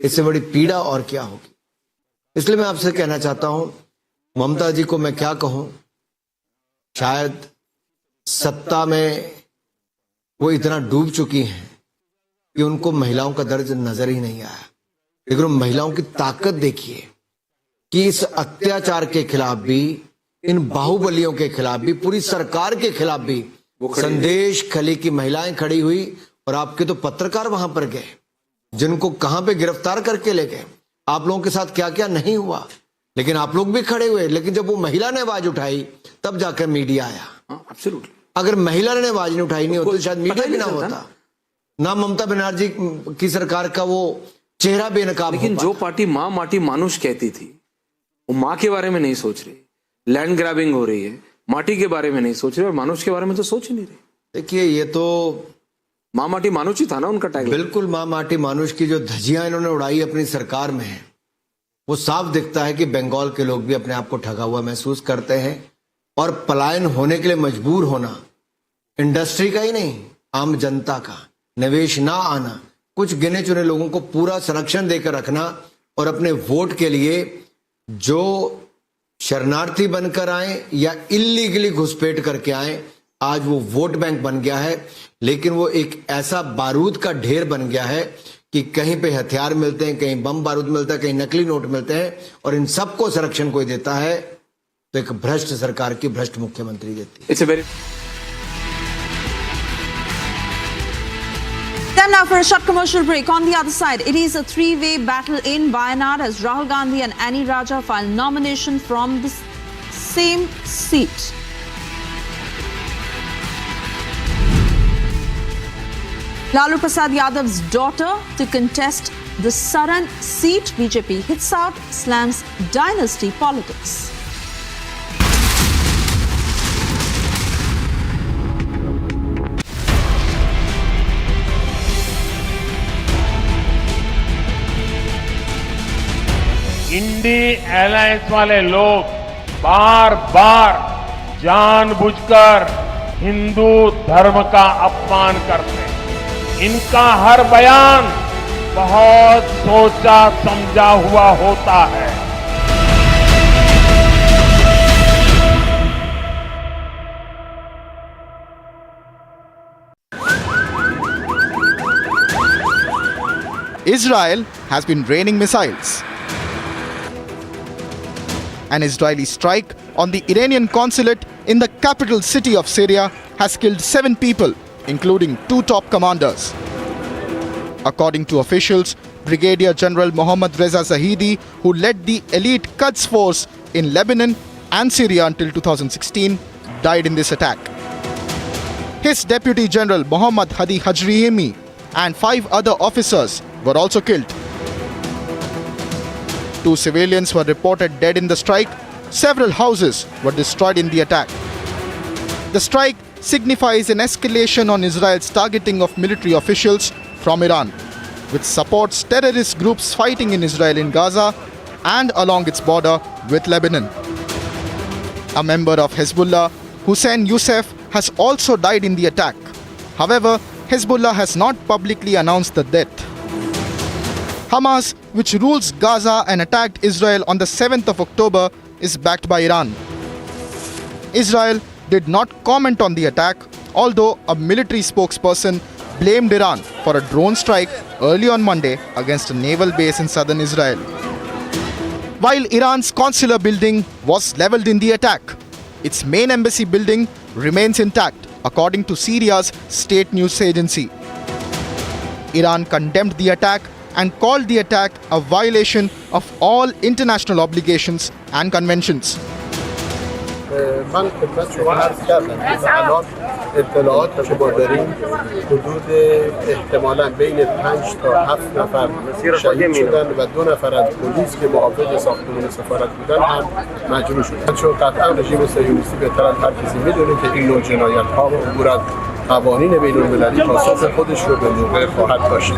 इससे बड़ी पीड़ा और क्या होगी। इसलिए मैं आपसे कहना चाहता हूं, ममता जी को मैं क्या कहूं, शायद सत्ता में वो इतना डूब चुकी हैं कि उनको महिलाओं का दर्द नजर ही नहीं आया। लेकिन महिलाओं की ताकत देखिए कि इस अत्याचार के खिलाफ भी, इन बाहुबलियों के खिलाफ भी, पूरी सरकार के खिलाफ भी संदेशखाली की महिलाएं खड़ी हुई। और आपके तो पत्रकार वहां पर गए, जिनको कहां पे गिरफ्तार करके ले गए। आप लोगों के साथ क्या क्या नहीं हुआ, लेकिन आप लोग भी खड़े हुए। लेकिन जब वो महिला ने आवाज उठाई, तब जाकर मीडिया आया। अगर महिला ने आवाज नहीं उठाई नहीं होती, शायद मीडिया भी ना होता, ना ममता बनर्जी की सरकार का वो चेहरा बेनकाब। लेकिन जो पार्टी माँ माटी मानुष कहती थी, वो माँ के बारे में नहीं सोच रही। लैंड ग्रैबिंग हो रही है, माटी के बारे में नहीं सोच रही, और मानुष के बारे में तो सोच ही नहीं रही। देखिए, ये तो माँ माटी मानुष ही था ना उनका टैग। बिल्कुल, माँ माटी मानुष की जो धज्जियां इन्होंने उड़ाई अपनी सरकार में है, वो साफ दिखता है कि बंगाल के लोग भी अपने आप को ठगा हुआ महसूस करते हैं। और पलायन होने के लिए मजबूर होना इंडस्ट्री का ही नहीं, आम जनता का, निवेश ना आना, कुछ गिने चुने लोगों को पूरा संरक्षण देकर रखना, और अपने वोट के लिए जो शरणार्थी बनकर आए या इलीगली घुसपैठ करके आए, आज वो वोट बैंक बन गया है, लेकिन वो एक ऐसा बारूद का ढेर बन गया है कि कहीं पे हथियार मिलते हैं, कहीं बम बारूद मिलता है, कहीं नकली नोट मिलते हैं, और इन सबको संरक्षण कोई देता है तो एक भ्रष्ट सरकार की भ्रष्ट मुख्यमंत्री देती है। It's a very Time now for a short commercial break. On the other side, it is a three-way battle in Wayanad as Rahul Gandhi and Annie Raja file nomination from the same seat. Lalu Prasad Yadav's daughter to contest the Saran seat. BJP hits out, slams dynasty politics. INDI alliance वाले लोग बार बार जानबूझकर हिंदू धर्म का अपमान करते हैं। इनका हर बयान बहुत सोचा समझा हुआ होता है। Israel has been raining missiles. An Israeli strike on the Iranian consulate in the capital city of Syria has killed 7 people, including 2 top commanders. According to officials, Brigadier General Mohammad Reza Zahidi, who led the elite Quds force in Lebanon and Syria until 2016, died in this attack. His Deputy General Mohammad Hadi Hajriyemi and 5 other officers were also killed. 2 civilians were reported dead in the strike. Several houses were destroyed in the attack. The strike signifies an escalation on Israel's targeting of military officials from Iran, which supports terrorist groups fighting in Israel in Gaza and along its border with Lebanon. A member of Hezbollah, Hussein Youssef, has also died in the attack. However, Hezbollah has not publicly announced the death. Hamas, which rules Gaza and attacked Israel on the 7th of October, is backed by Iran. Israel did not comment on the attack, although a military spokesperson blamed Iran for a drone strike early on Monday against a naval base in southern Israel. While Iran's consular building was leveled in the attack, its main embassy building remains intact, according to Syria's state news agency. Iran condemned the attack and called the attack a violation of all international obligations and conventions. من خدمت شما عرض کردم که الان اطلاعات که ما داریم حدود احتمالاً بین 5 تا 7 نفر شهید شدن و 2 نفر از پلیس که محافظ ساختمان سفارت بودن هم مجروح شدن. چون قطعا رژیم صهیونیستی بهتر از هر کسی میدونه که این نوع جنایت‌ها و عبور از قوانین بین‌المللی پاسخ خودش رو به موقع خواهد داشت.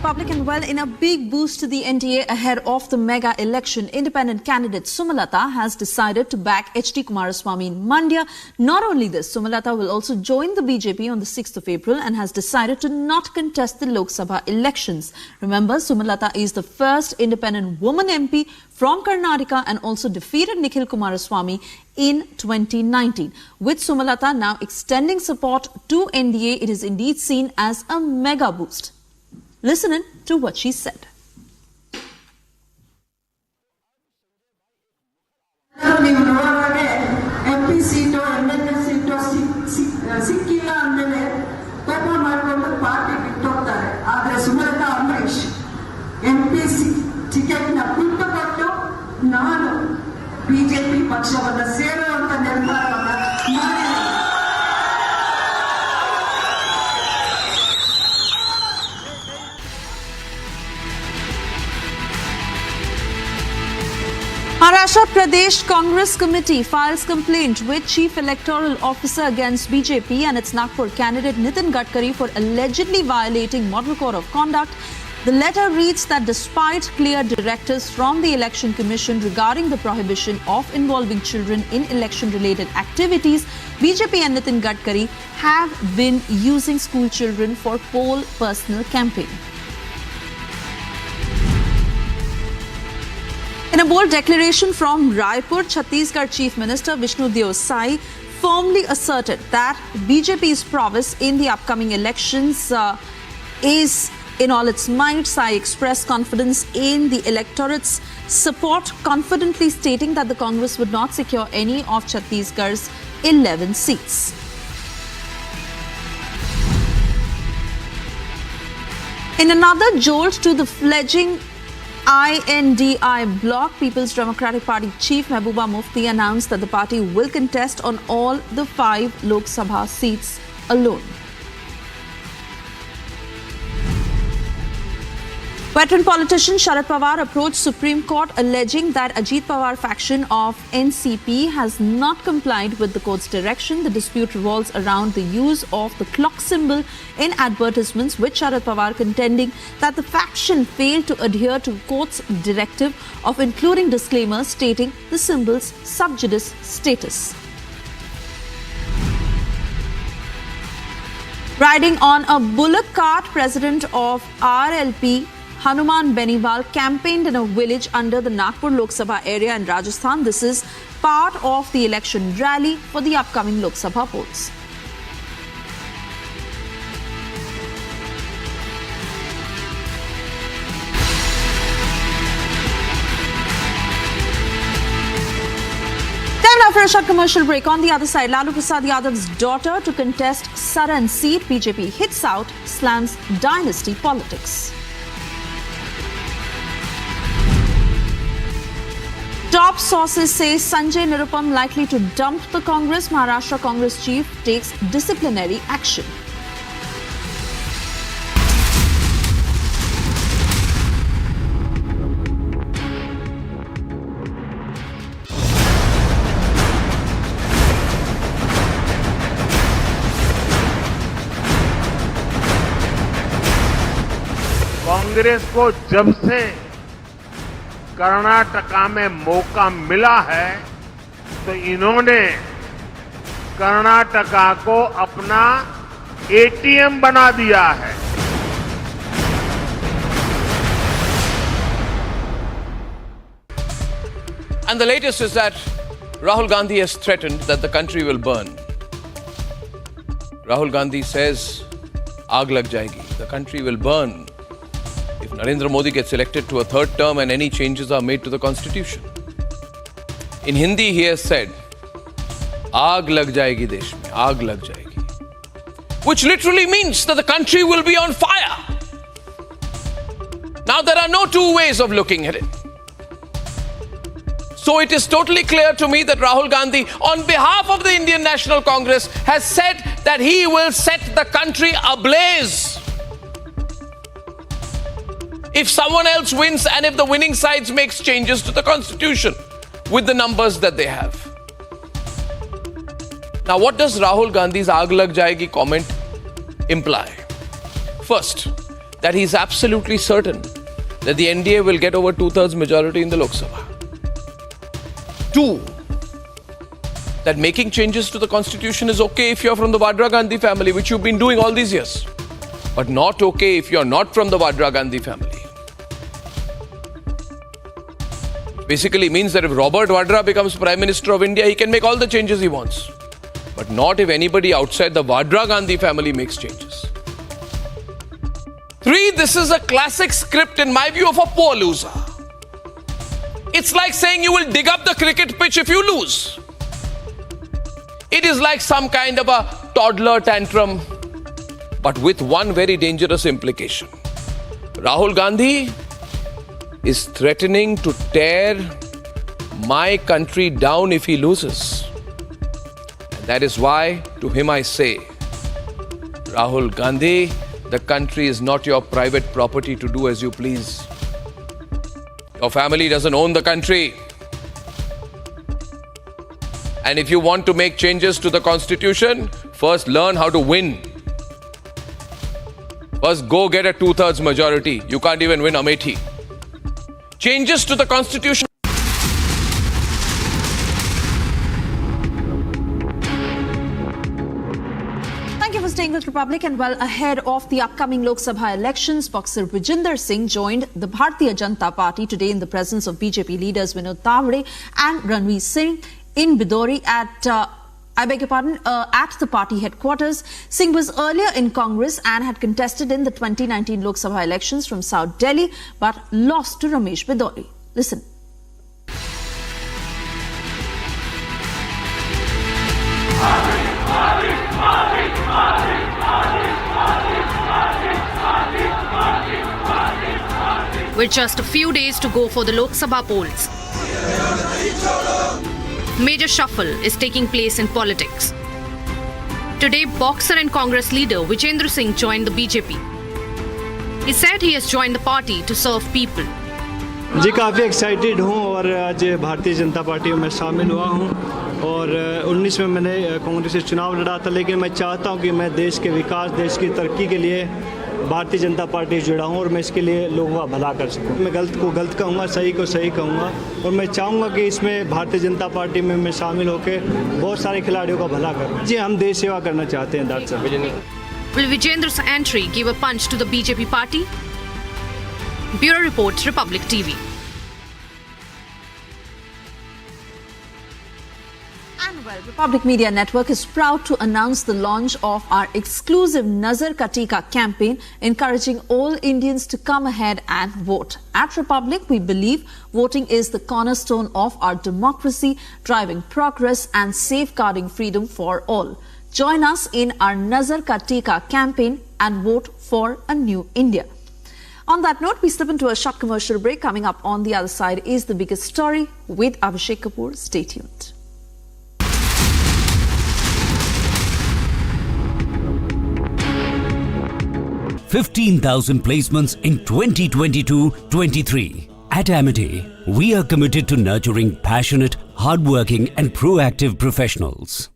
Republican, well, in a big boost to the NDA ahead of the mega election, independent candidate Sumalata has decided to back H.D. Kumaraswamy in Mandya. Not only this, Sumalata will also join the BJP on the 6th of April and has decided to not contest the Lok Sabha elections. Remember, Sumalata is the first independent woman MP from Karnataka and also defeated Nikhil Kumaraswamy in 2019. With Sumalata now extending support to NDA, it is indeed seen as a mega boost. Listen in to what she said. BJP ಪಕ್ಷವನ್ನ ಸೇರುವಂತ ನಿರ್ಧಾರವನ್ನ Maharashtra Pradesh Congress Committee files complaint with Chief Electoral Officer against BJP and its Nagpur candidate Nitin Gadkari for allegedly violating Model Code of Conduct. The letter reads that despite clear directives from the Election Commission regarding the prohibition of involving children in election-related activities, BJP and Nitin Gadkari have been using school children for poll personal campaign. In a bold declaration from Raipur, Chhattisgarh Chief Minister Vishnu Deo Sai firmly asserted that BJP's prowess in the upcoming elections is in all its might. Sai expressed confidence in the electorate's support, confidently stating that the Congress would not secure any of Chhattisgarh's 11 seats. In another jolt to the fledgling INDI bloc, People's Democratic Party Chief Mehbooba Mufti announced that the party will contest on all the 5 Lok Sabha seats alone. Veteran politician Sharad Pawar approached Supreme Court alleging that Ajit Pawar faction of NCP has not complied with the court's direction. The dispute revolves around the use of the clock symbol in advertisements, with Sharad Pawar contending that the faction failed to adhere to court's directive of including disclaimers stating the symbol's sub judice status. Riding on a bullock cart, President of RLP Hanuman Beniwal campaigned in a village under the Nagpur Lok Sabha area in Rajasthan. This is part of the election rally for the upcoming Lok Sabha polls. Time now for a short commercial break. On the other side, Lalu Prasad Yadav's daughter to contest Saran seat. BJP hits out, slams dynasty politics. Top sources say Sanjay Nirupam likely to dump the Congress. Maharashtra Congress chief takes disciplinary action. Congress को जब से कर्नाटका में मौका मिला है तो इन्होंने कर्नाटका को अपना एटीएम बना दिया है। And the latest is that Rahul Gandhi has threatened that the country will burn. Rahul Gandhi says, aag lag jayegi, the country will burn if Narendra Modi gets elected to a third term and any changes are made to the constitution. In Hindi, he has said, aag lag jayegi desh mein, aag lag jayegi, which literally means that the country will be on fire. Now, there are no two ways of looking at it. So it is totally clear to me that Rahul Gandhi, on behalf of the Indian National Congress, has said that he will set the country ablaze if someone else wins and if the winning sides makes changes to the constitution with the numbers that they have. Now, what does Rahul Gandhi's aag lag jayegi comment imply? First, that he's absolutely certain that the NDA will get over 2/3 majority in the Lok Sabha. Two, that making changes to the constitution is okay if you're from the Vadra Gandhi family, which you've been doing all these years, but not okay if you're not from the Vadra Gandhi family. Basically means that if Robert Vadra becomes Prime Minister of India, he can make all the changes he wants, but not if anybody outside the Vadra Gandhi family makes changes. Three, this is a classic script, in my view, of a poor loser. It's like saying you will dig up the cricket pitch if you lose. It is like some kind of a toddler tantrum, but with one very dangerous implication. Rahul Gandhi is threatening to tear my country down if he loses. And that is why, to him I say, Rahul Gandhi, the country is not your private property to do as you please. Your family doesn't own the country. And if you want to make changes to the constitution, first learn how to win. First go get a 2/3 majority. You can't even win Amethi. Changes to the constitution. Thank you for staying with Republic, and well ahead of the upcoming Lok Sabha elections, Boxer Vijinder Singh joined the Bharatiya Janata Party today in the presence of BJP leaders Vinod Tavade and Ranveer Singh in Bidori at the party headquarters. Singh was earlier in Congress and had contested in the 2019 Lok Sabha elections from South Delhi but lost to Ramesh Bidori. Listen. With just a few days to go for the Lok Sabha polls, major shuffle is taking place in politics. Today, Boxer and Congress leader Vijinder Singh joined the BJP. He said he has joined the party to serve people. जी काफ़ी excited हूँ और आज Bharatiya Janata party में शामिल हुआ हूँ और 19 में मैंने कांग्रेस से चुनाव लड़ा था, लेकिन मैं चाहता हूँ कि मैं देश के विकास, देश की तरक्की के लिए भारतीय जनता पार्टी से जुड़ा हूँ और मैं इसके लिए लोगों का भला कर सकूँ। मैं गलत को गलत कहूँगा, सही को सही कहूँगा और मैं चाहूँगा कि इसमें भारतीय जनता पार्टी में मैं शामिल होकर बहुत सारे खिलाड़ियों का भला करूँ। जी हम देश सेवा करना चाहते हैं। Doctor Will Vijendra's entry give a punch to the BJP party? Bureau Report, Republic TV. And well, Republic Media Network is proud to announce the launch of our exclusive Nazar Ka Tika campaign, encouraging all Indians to come ahead and vote. At Republic, we believe voting is the cornerstone of our democracy, driving progress and safeguarding freedom for all. Join us in our Nazar Ka Tika campaign and vote for a new India. On that note, we slip into a short commercial break. Coming up on the other side is the biggest story with Abhishek Kapoor. Stay tuned. $15,000 placements in 2022-23. At Amity, we are committed to nurturing passionate, hardworking and proactive professionals.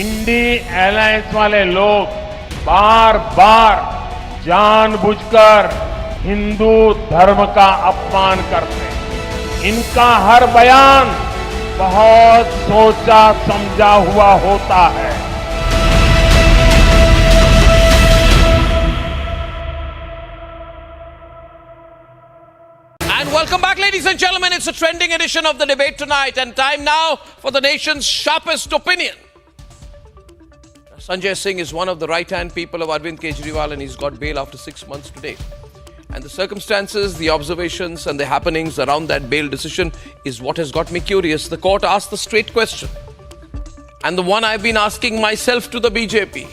INDI alliance वाले लोग बार बार जानबूझकर हिंदू धर्म का अपमान करते हैं। इनका हर बयान बहुत सोचा समझा हुआ होता है। And welcome back, ladies and gentlemen. It's a trending edition of the debate tonight, and time now for the nation's sharpest opinion. Sanjay Singh is one of the right-hand people of Arvind Kejriwal, and he's got bail after 6 months today. And the circumstances, the observations and the happenings around that bail decision is what has got me curious. The court asked the straight question, and the one I've been asking myself to the BJP.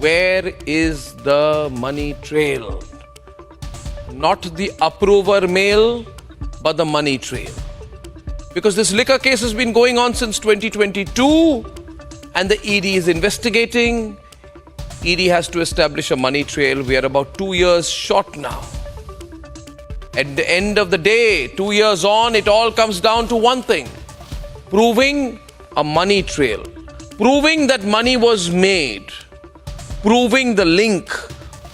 Where is the money trail? Not the approver mail, but the money trail. Because this liquor case has been going on since 2022. And the ED is investigating. ED has to establish a money trail. We are about 2 years short now. At the end of the day, 2 years on, it all comes down to one thing: proving a money trail, proving that money was made, proving the link,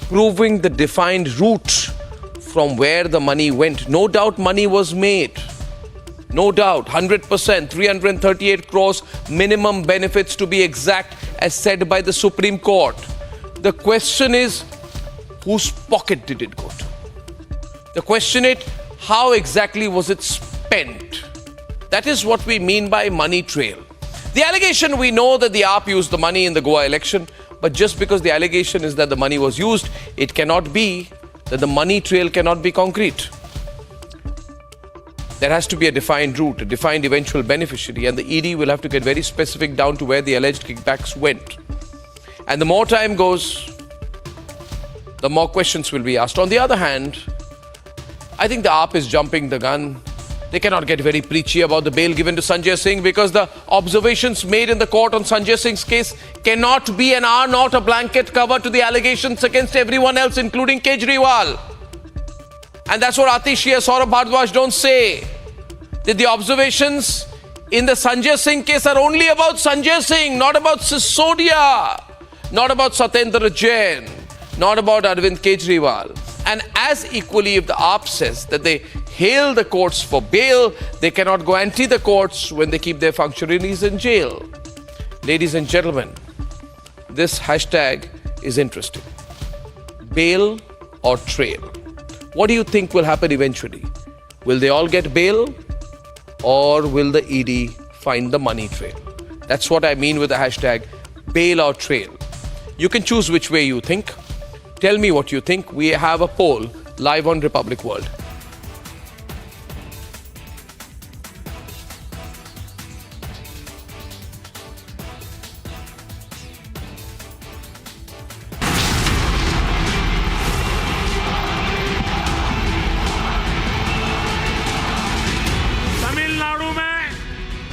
proving the defined route from where the money went. No doubt money was made. No doubt, 100%, 338 crores minimum benefits to be exact, as said by the Supreme Court. The question is, whose pocket did it go to? The question is, how exactly was it spent? That is what we mean by money trail. The allegation, we know that the AAP used the money in the Goa election, but just because the allegation is that the money was used, it cannot be that the money trail cannot be concrete. There has to be a defined route, a defined eventual beneficiary, and the ED will have to get very specific down to where the alleged kickbacks went. And the more time goes, the more questions will be asked. On the other hand, I think the AAP is jumping the gun. They cannot get very preachy about the bail given to Sanjay Singh, because the observations made in the court on Sanjay Singh's case cannot be and are not a blanket cover to the allegations against everyone else, including Kejriwal. And that's what Atishi and Saurabh Bhardwaj don't say. That the observations in the Sanjay Singh case are only about Sanjay Singh, not about Sisodia, not about Satyendra Jain, not about Arvind Kejriwal. And as equally, if the AAP says that they hail the courts for bail, they cannot go anti the courts when they keep their functionaries in jail. Ladies and gentlemen, this hashtag is interesting. Bail or trail? What do you think will happen eventually? Will they all get bail, or will the ED find the money trail? That's what I mean with the hashtag bail or trail. You can choose which way you think. Tell me what you think. We have a poll live on Republic World.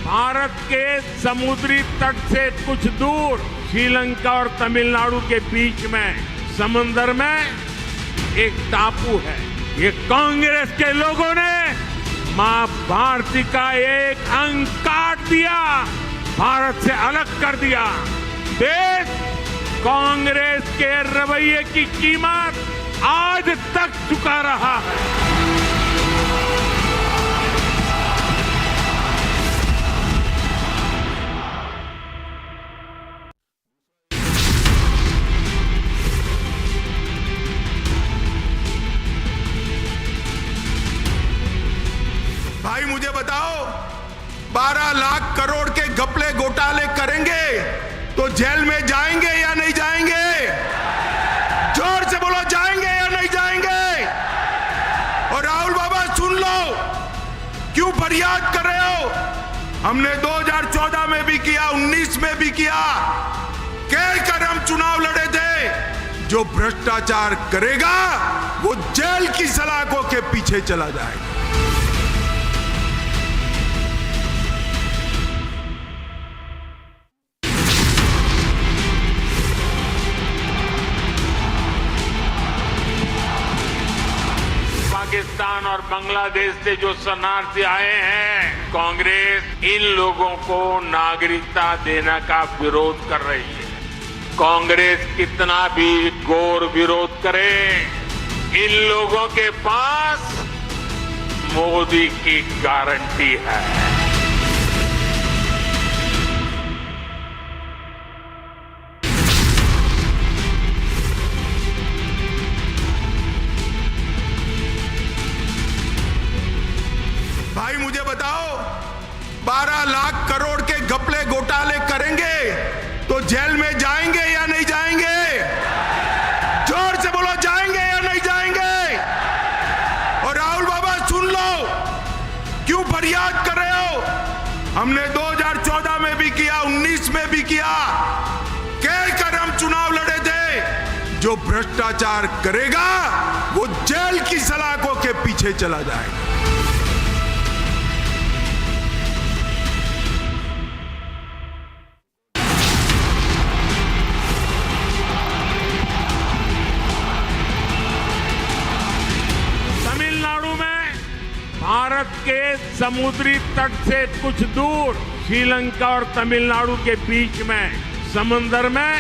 Bharat के समुद्री तट से कुछ दूर श्रीलंका और तमिलनाडु के बीच में समंदर में एक टापू है। ये कांग्रेस के लोगों ने मां भारती का एक अंग काट दिया, भारत से अलग कर दिया। देश कांग्रेस के रवैये की कीमत आज तक चुका रहा है। भाई मुझे बताओ, 12 लाख करोड़ के घपले घोटाले करेंगे तो जेल में जाएंगे या नहीं जाएंगे? जोर से बोलो, जाएंगे या नहीं जाएंगे? और राहुल बाबा सुन लो, क्यों फरियाद कर रहे हो? हमने 2014 में भी किया, 19 में भी किया, कहकर हम चुनाव लड़े थे। जो भ्रष्टाचार करेगा वो जेल की सलाखों के पीछे चला जाएगा। पाकिस्तान और बांग्लादेश से जो शरणार्थी आए हैं, कांग्रेस इन लोगों को नागरिकता देने का विरोध कर रही है। कांग्रेस कितना भी घोर विरोध करे, इन लोगों के पास मोदी की गारंटी है। भाई मुझे बताओ, 12 लाख करोड़ के घपले घोटाले करेंगे तो जेल में जाएंगे या नहीं जाएंगे? जोर से बोलो, जाएंगे या नहीं जाएंगे? और राहुल बाबा सुन लो, क्यों फरियाद कर रहे हो? हमने 2014 में भी किया, 19 में भी किया, कहकर हम चुनाव लड़े थे। जो भ्रष्टाचार करेगा वो जेल की सलाखों के पीछे चला जाएगा। भारत के समुद्री तट से कुछ दूर श्रीलंका और तमिलनाडु के बीच में समंदर में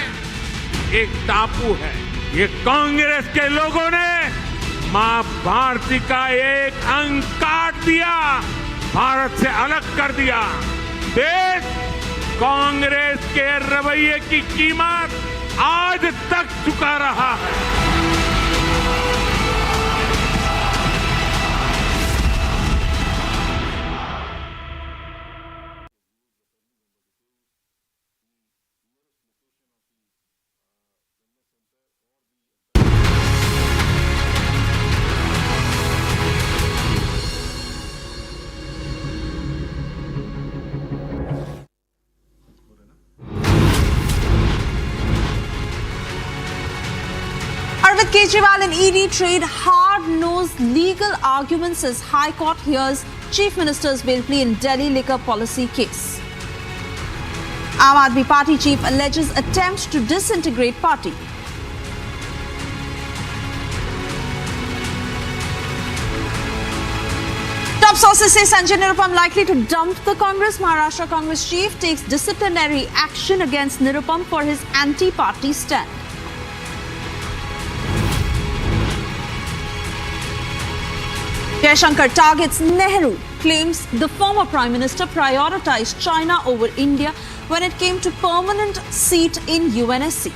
एक टापू है। ये कांग्रेस के लोगों ने मां भारती का एक अंग काट दिया, भारत से अलग कर दिया। देश कांग्रेस के रवैये की कीमत आज तक चुका रहा है। Arvind Kejriwal and ED trade hard-nosed legal arguments as High Court hears Chief Minister's bail plea in Delhi liquor policy case. Aam Aadmi Party chief alleges attempt to disintegrate party. Top sources say Sanjay Nirupam likely to dump the Congress. Maharashtra Congress chief takes disciplinary action against Nirupam for his anti-party stand. Jaishankar targets Nehru, claims the former Prime Minister prioritized China over India when it came to permanent seat in UNSC.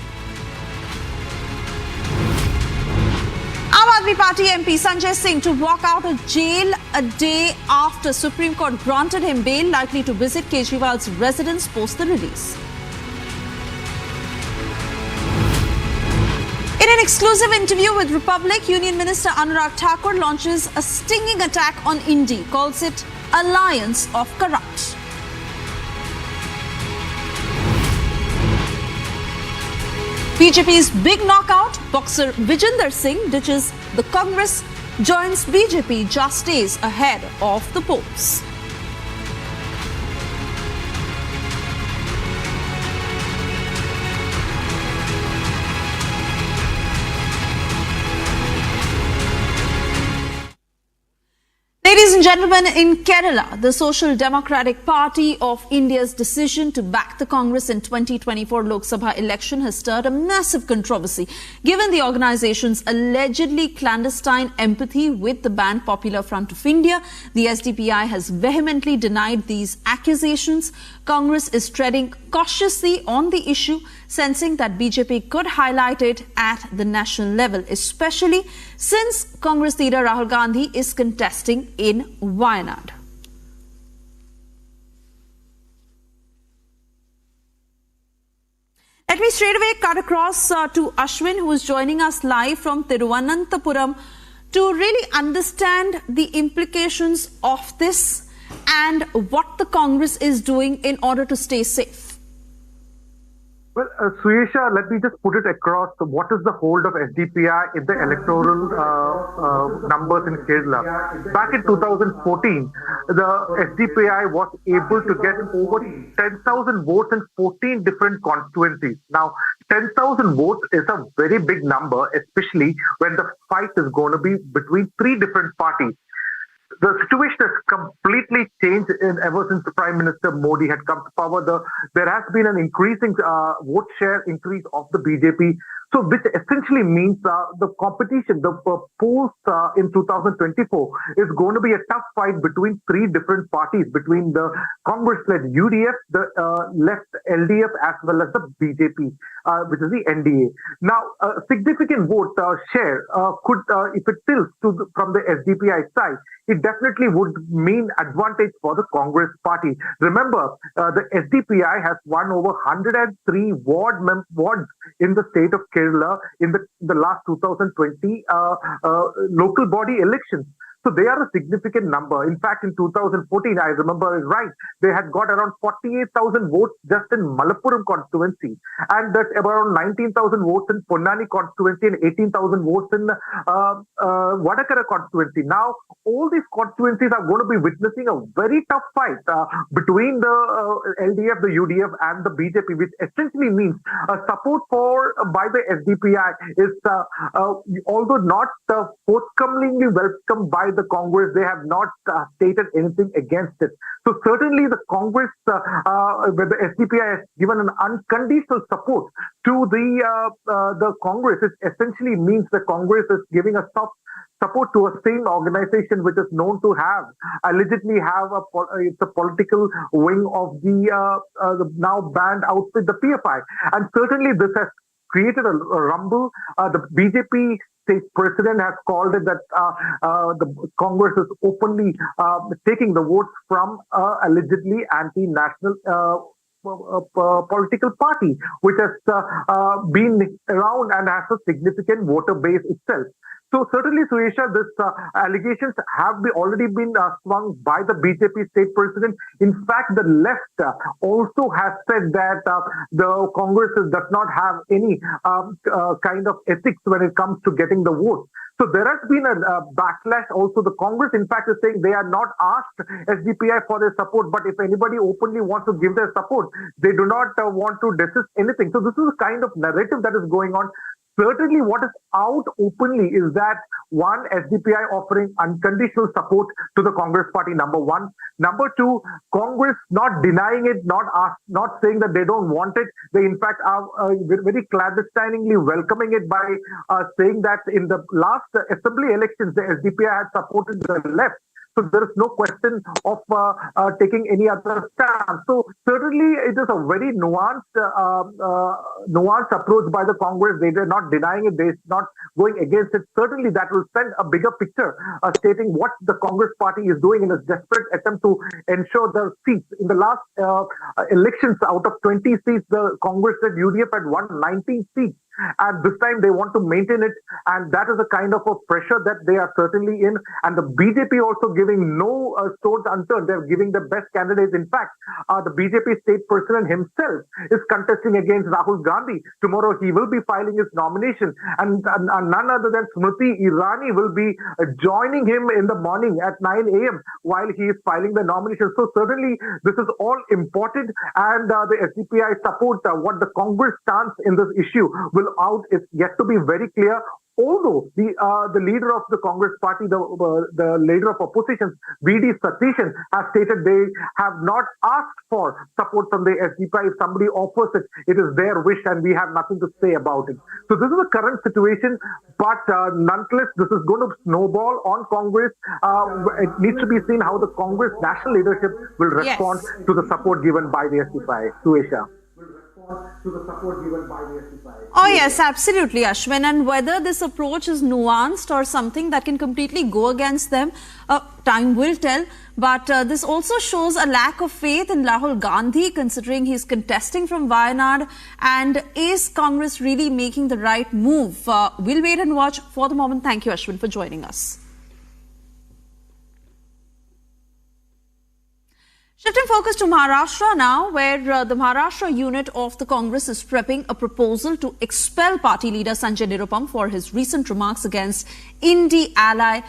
Aam Aadmi Party MP Sanjay Singh to walk out of jail a day after Supreme Court granted him bail, likely to visit Kejriwal's residence post the release. In an exclusive interview with Republic, Union Minister Anurag Thakur launches a stinging attack on Indi, calls it Alliance of Corrupt. BJP's big knockout, boxer Vijender Singh ditches the Congress, joins BJP just days ahead of the polls. Ladies and gentlemen, in Kerala, the Social Democratic Party of India's decision to back the Congress in 2024 Lok Sabha election has stirred a massive controversy, given the organization's allegedly clandestine empathy with the banned Popular Front of India. The SDPI has vehemently denied these accusations. Congress is treading cautiously on the issue, sensing that BJP could highlight it at the national level, especially since Congress leader Rahul Gandhi is contesting in Wayanad. Let me straight away cut across to Ashwin, who is joining us live from Thiruvananthapuram, to really understand the implications of this and what the Congress is doing in order to stay safe. Well, Suyesha, let me just put it across. What is the hold of SDPI in the electoral numbers in Kerala? Back in 2014, the SDPI was able to get over 10,000 votes in 14 different constituencies. Now, 10,000 votes is a very big number, especially when the fight is going to be between three different parties. The situation has completely changed ever since the Prime Minister Modi had come to power. There has been an increasing vote share increase of the BJP. So which essentially means the competition, the polls in 2024 is going to be a tough fight between three different parties, between the Congress-led UDF, the left LDF, as well as the BJP, which is the NDA. Now, a significant vote share could, if it tilts from the SDPI side, it definitely would mean advantage for the Congress party. Remember, the SDPI has won over 103 wards in the state of Kerala in the last 2020 local body elections. So they are a significant number. In fact, in 2014, I remember it right, they had got around 48,000 votes just in Malappuram constituency, and that around 19,000 votes in Ponnani constituency and 18,000 votes in Vadakara constituency. Now, all these constituencies are going to be witnessing a very tough fight between the LDF, the UDF, and the BJP, which essentially means support by the SDPI is, although not forthcomingly welcomed by the Congress, they have not stated anything against it. So certainly the Congress, where the SDPI has given an unconditional support to the Congress, it essentially means the Congress is giving a soft support to a same organization which is known to allegedly have it's a political wing of the now banned outfit, the PFI. And certainly this has created a rumble. The BJP state president has called it that the Congress is openly taking the votes from allegedly anti-national political party, which has been around and has a significant voter base itself. So certainly, Suyesha, these allegations have already been swung by the BJP state president. In fact, the left also has said that the Congress does not have any kind of ethics when it comes to getting the vote. So there has been a backlash. Also, the Congress, in fact, is saying they are not asked SDPI for their support, but if anybody openly wants to give their support, they do not want to desist anything. So this is the kind of narrative that is going on. certainly what is out openly is that one, SDPI offering unconditional support to the Congress party, number one. Number two, Congress not denying it, not saying that they don't want it. They in fact are very clandestinely welcoming it by saying that in the last assembly elections, the SDPI had supported the left. So there is no question of taking any other stance. So certainly it is a very nuanced approach by the Congress. They are not denying it. They're not going against it. Certainly that will send a bigger picture stating what the Congress party is doing in a desperate attempt to ensure the seats. In the last elections, out of 20 seats, the Congress said UDF had won 19 seats. And this time they want to maintain it, and that is the kind of a pressure that they are certainly in. And the BJP also giving no stones unturned. They're giving the best candidates. In fact, the BJP state president himself is contesting against Rahul Gandhi. Tomorrow he will be filing his nomination, and none other than Smriti Irani will be joining him in the morning at 9 a.m. while he is filing the nomination. So certainly this is all important, and the SDPI support what the Congress stance in this issue will out is yet to be very clear. Although the leader of the Congress party, the leader of opposition, V.D. Satishan, has stated they have not asked for support from the SDPI. If somebody offers it, it is their wish and we have nothing to say about it. So this is the current situation, but nonetheless, this is going to snowball on Congress. It needs to be seen how the Congress national leadership will respond to the support given by the SDPI. Suesha. To the support given by the SDPI. Oh yes, absolutely, Ashwin. And whether this approach is nuanced or something that can completely go against them, time will tell. But this also shows a lack of faith in Rahul Gandhi, considering he's contesting from Wayanad. And is Congress really making the right move? We'll wait and watch. For the moment, thank you, Ashwin, for joining us. Shifting focus to Maharashtra now, where the Maharashtra unit of the Congress is prepping a proposal to expel party leader Sanjay Nirupam for his recent remarks against Indie ally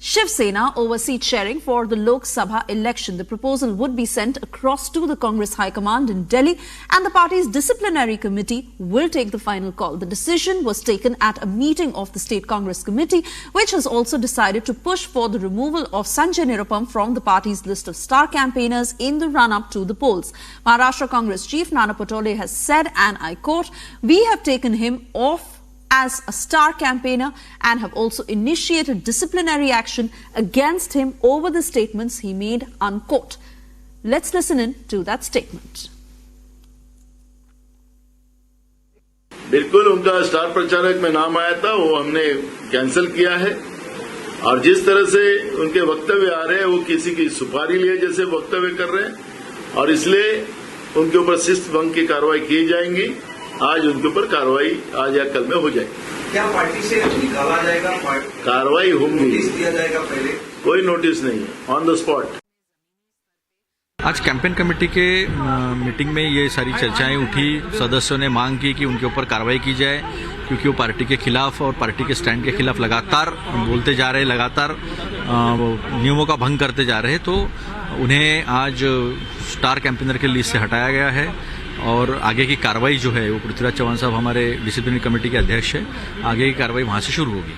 Shiv Sena over seat sharing for the Lok Sabha election. The proposal would be sent across to the Congress High Command in Delhi, and the party's disciplinary committee will take the final call. The decision was taken at a meeting of the State Congress Committee, which has also decided to push for the removal of Sanjay Nirupam from the party's list of star campaigners in the run-up to the polls. Maharashtra Congress Chief Nana Patole has said, and I quote, "We have taken him off as a star campaigner and have also initiated disciplinary action against him over the statements he made," unquote. Let's listen in to that statement. बिल्कुल उनका star प्रचारक में नाम आया था, वो हमने cancel किया है। और जिस तरह से उनके वक्तव्य आ रहे हैं, वो किसी की सुपारी लिए जैसे वक्तव्य कर रहे हैं, और इसलिए उनके ऊपर शिस्त भंग की कार्रवाई की जाएंगी। आज उनके ऊपर कार्रवाई आज या कल में हो जाएगी। क्या पार्टी से निकाला जाएगा? कार्रवाई होगी। नोटिस दिया जाएगा पहले? कोई नोटिस नहीं है, ऑन द स्पॉट। आज कैंपेन कमेटी के मीटिंग में ये सारी चर्चाएं उठी। सदस्यों ने मांग की कि उनके ऊपर कार्रवाई की जाए, क्योंकि वो पार्टी के खिलाफ और पार्टी के स्टैंड के खिलाफ लगातार बोलते जा रहे, लगातार नियमों का भंग करते जा रहे। तो उन्हें आज स्टार कैंपेनर के लिस्ट से हटाया गया है, और आगे की कार्रवाई जो है वो पृथ्वीराज चौहान साहब हमारे डिसिप्लिनरी कमेटी के अध्यक्ष है, आगे की कार्रवाई वहां से शुरू होगी।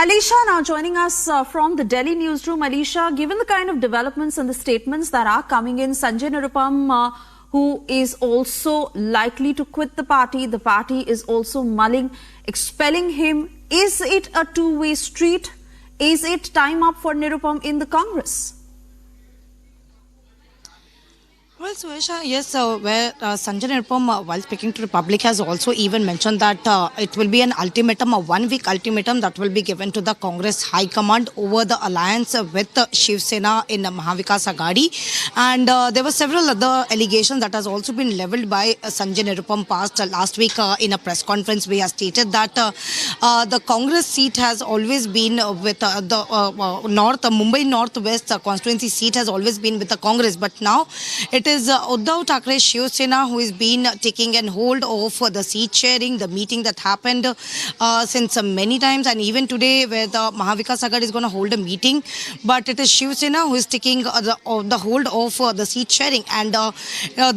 Alisha now joining us from the Delhi newsroom. Alisha, given the kind of developments and the statements that are coming in, Sanjay Nirupam, who is also likely to quit the party is also mulling expelling him. Is it a two-way street? Is it time up for Nirupam in the Congress? Well, Suesha, yes, where Sanjay Nirupam, while speaking to the public, has also even mentioned that it will be an ultimatum, a one-week ultimatum that will be given to the Congress High Command over the alliance with Shiv Sena in Mahavikas Aghadi. And there were several other allegations that has also been levelled by Sanjay Nirupam last week in a press conference. We have stated that the Congress seat has always been with the Mumbai Northwest constituency seat has always been with the Congress, but now it is Uddhav Thackeray's Shiv Sena who has been taking a hold of the seat sharing, the meeting that happened since many times, and even today where the Mahavikas Aghadi is going to hold a meeting. But it is Shiv Sena who is taking the hold of the seat sharing, and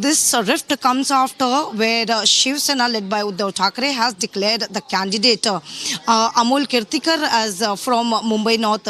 this rift comes after where Shiv Sena led by Uddhav Thackeray has declared the candidate Amol Kirtikar as from Mumbai North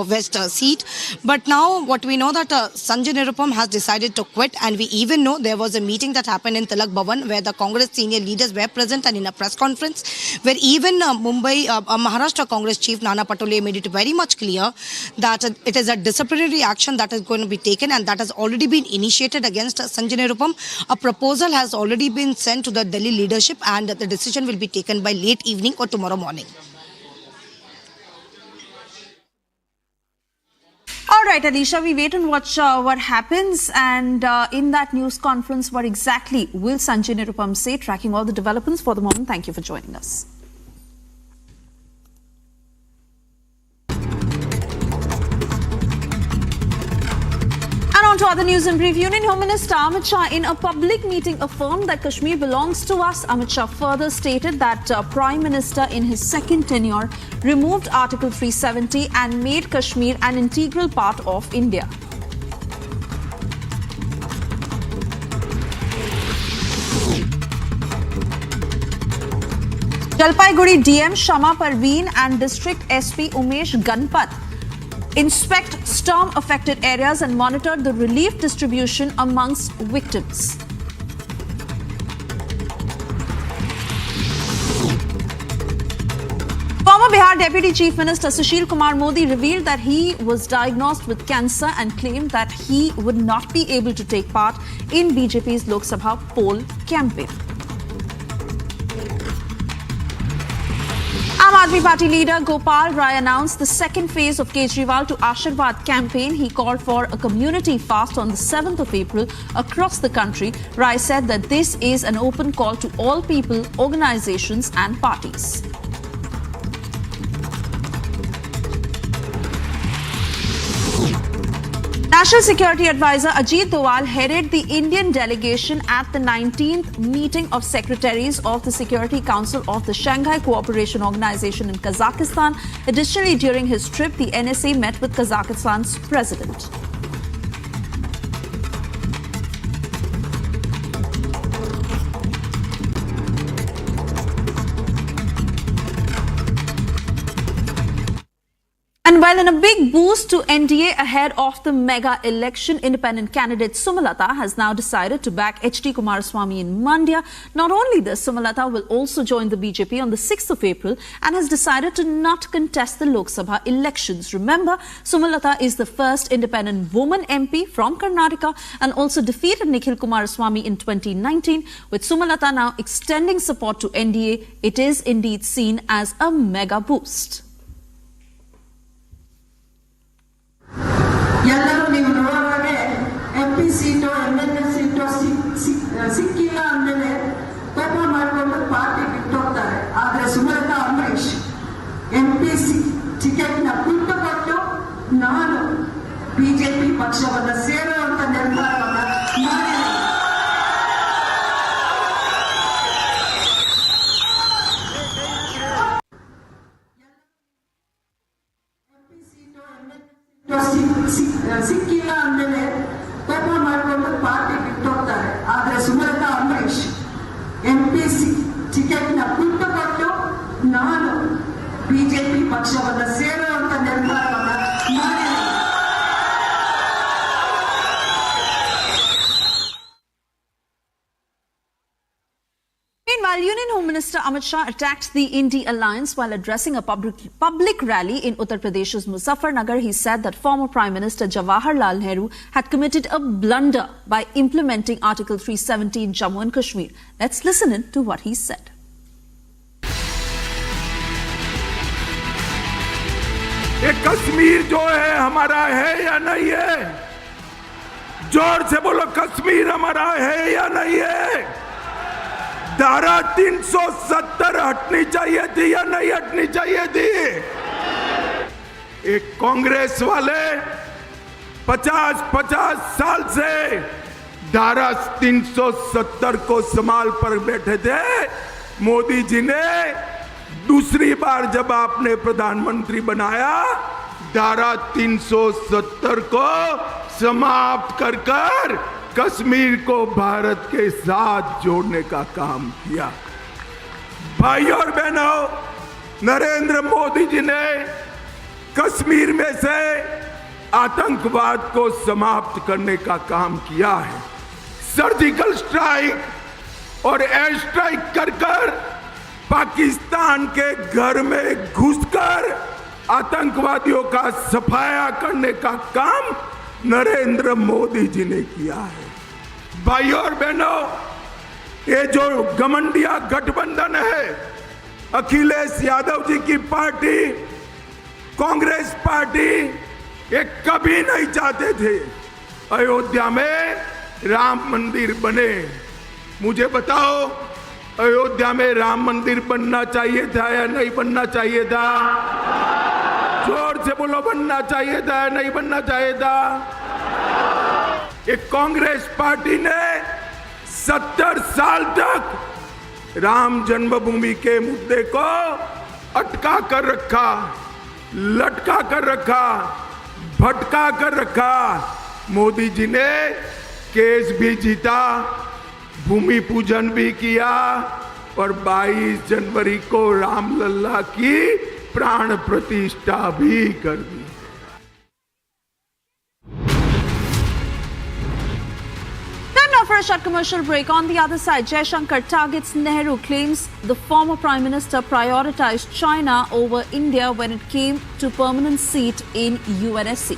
West seat. But now what we know that Sanjay Nirupam has decided to quit, and we even know there was a meeting that happened in Tilak Bhavan where the Congress senior leaders were present, and in a press conference where even Maharashtra Congress chief Nana Patole made it very much clear that it is a disciplinary action that is going to be taken, and that has already been initiated against Sanjay Nirupam. A proposal has already been sent to the Delhi leadership, and the decision will be taken by late evening or tomorrow morning. All right, Alisha, we wait and watch what happens. And in that news conference, what exactly will Sanjay Nirupam say? Tracking all the developments for the moment. Thank you for joining us. And on to other news in brief. Union Home Minister Amit Shah in a public meeting affirmed that Kashmir belongs to us. Amit Shah further stated that Prime Minister in his second tenure removed Article 370 and made Kashmir an integral part of India. Jalpaiguri DM Shama Parveen and District SP Umesh Ganpat inspect storm-affected areas and monitor the relief distribution amongst victims. Former Bihar Deputy Chief Minister Sushil Kumar Modi revealed that he was diagnosed with cancer and claimed that he would not be able to take part in BJP's Lok Sabha poll campaign. Aam Aadmi Party leader Gopal Rai announced the second phase of Kejriwal to Ashirwad campaign. He called for a community fast on the 7th of April across the country. Rai said that this is an open call to all people, organizations and parties. National Security Advisor Ajit Doval headed the Indian delegation at the 19th meeting of secretaries of the Security Council of the Shanghai Cooperation Organization in Kazakhstan. Additionally, during his trip, the NSA met with Kazakhstan's president. And while in a big boost to NDA ahead of the mega election, independent candidate Sumalata has now decided to back H.D. Kumaraswamy in Mandya. Not only this, Sumalata will also join the BJP on the 6th of April and has decided to not contest the Lok Sabha elections. Remember, Sumalata is the first independent woman MP from Karnataka and also defeated Nikhil Kumaraswamy in 2019. With Sumalata now extending support to NDA, it is indeed seen as a mega boost. ಎಲ್ಲರೂ ನೀವು ನೋಡುವಾಗೆ MP seat MLA seat ಸಿಕ್ಕಿಲ್ಲ ಅಂದಮೇಲೆ ಕೋಪ ಮಾಡಿಕೊಂಡು party ಬಿಟ್ಟೋಗ್ತಾರೆ. ಆದರೆ Sumalatha Ambareesh MP ಟಿಕೆಟ್ನ ಬಿಟ್ಟುಕೊಟ್ಟು ನಾನು BJP ಪಕ್ಷವನ್ನು ಸೇರುವಂತ ನಿರ್ಧಾರವನ್ನು ಮಾಡಿದ್ದಾರೆ. ಸಿಕ್ಕಿಲ್ಲ ಅಂದಮೇಲೆ ಕೋಪ ಮಾಡಿಕೊಂಡು ಪಾರ್ಟಿ ಬಿಟ್ಟೋಗ್ತಾರೆ. ಆದರೆ ಸುಮಲತಾ ಅಂಬರೀಶ್ MP ಟಿಕೆಟ್ನ ಬಿಟ್ಟುಕೊಟ್ಟು ನಾನು ಬಿಜೆಪಿ ಪಕ್ಷವನ್ನು ಸೇರುವಂತ ನಿರ್ಧಾರವನ್ನು ಮಾಡಿದ್ದಾರೆ. Meanwhile, Union Home Minister Amit Shah attacked the Indy alliance while addressing a public rally in Uttar Pradesh's Muzaffarnagar. He said that former Prime Minister Jawaharlal Nehru had committed a blunder by implementing Article 370 in Jammu and Kashmir. Let's listen in to what he said. ये कश्मीर जो है हमारा है या नहीं है? जोर से बोलो, कश्मीर हमारा है या नहीं है? धारा 370 हटनी चाहिए थी या नहीं हटनी चाहिए थी? एक कांग्रेस वाले 50 साल से धारा 370 को संभाल पर बैठे थे। मोदी जी ने दूसरी बार जब आपने प्रधानमंत्री बनाया, धारा 370 को समाप्त कर कर कश्मीर को भारत के साथ जोड़ने का काम किया। भाई और बहनों, नरेंद्र मोदी जी ने कश्मीर में से आतंकवाद को समाप्त करने का काम किया है। सर्जिकल स्ट्राइक और एयर स्ट्राइक कर कर पाकिस्तान के घर में घुसकर आतंकवादियों का सफाया करने का काम नरेंद्र मोदी जी ने किया है। भाई और बहनों, ये जो घमंडिया गठबंधन है, अखिलेश यादव जी की पार्टी, कांग्रेस पार्टी, ये कभी नहीं चाहते थे अयोध्या में राम मंदिर बने। मुझे बताओ, अयोध्या में राम मंदिर बनना चाहिए था या नहीं बनना चाहिए था? जोर से बोलो, बनना चाहिए था या नहीं बनना चाहिए था? एक कांग्रेस पार्टी ने 70 साल तक राम जन्मभूमि के मुद्दे को अटका कर रखा, लटका कर रखा, भटका कर रखा। मोदी जी ने केस भी जीता, भूमि पूजन भी किया और 22 जनवरी को रामलला की प्राण प्रतिष्ठा भी कर दी। For a short commercial break. On the other side, Jaishankar targets Nehru, claims the former Prime Minister prioritized China over India when it came to permanent seat in UNSC.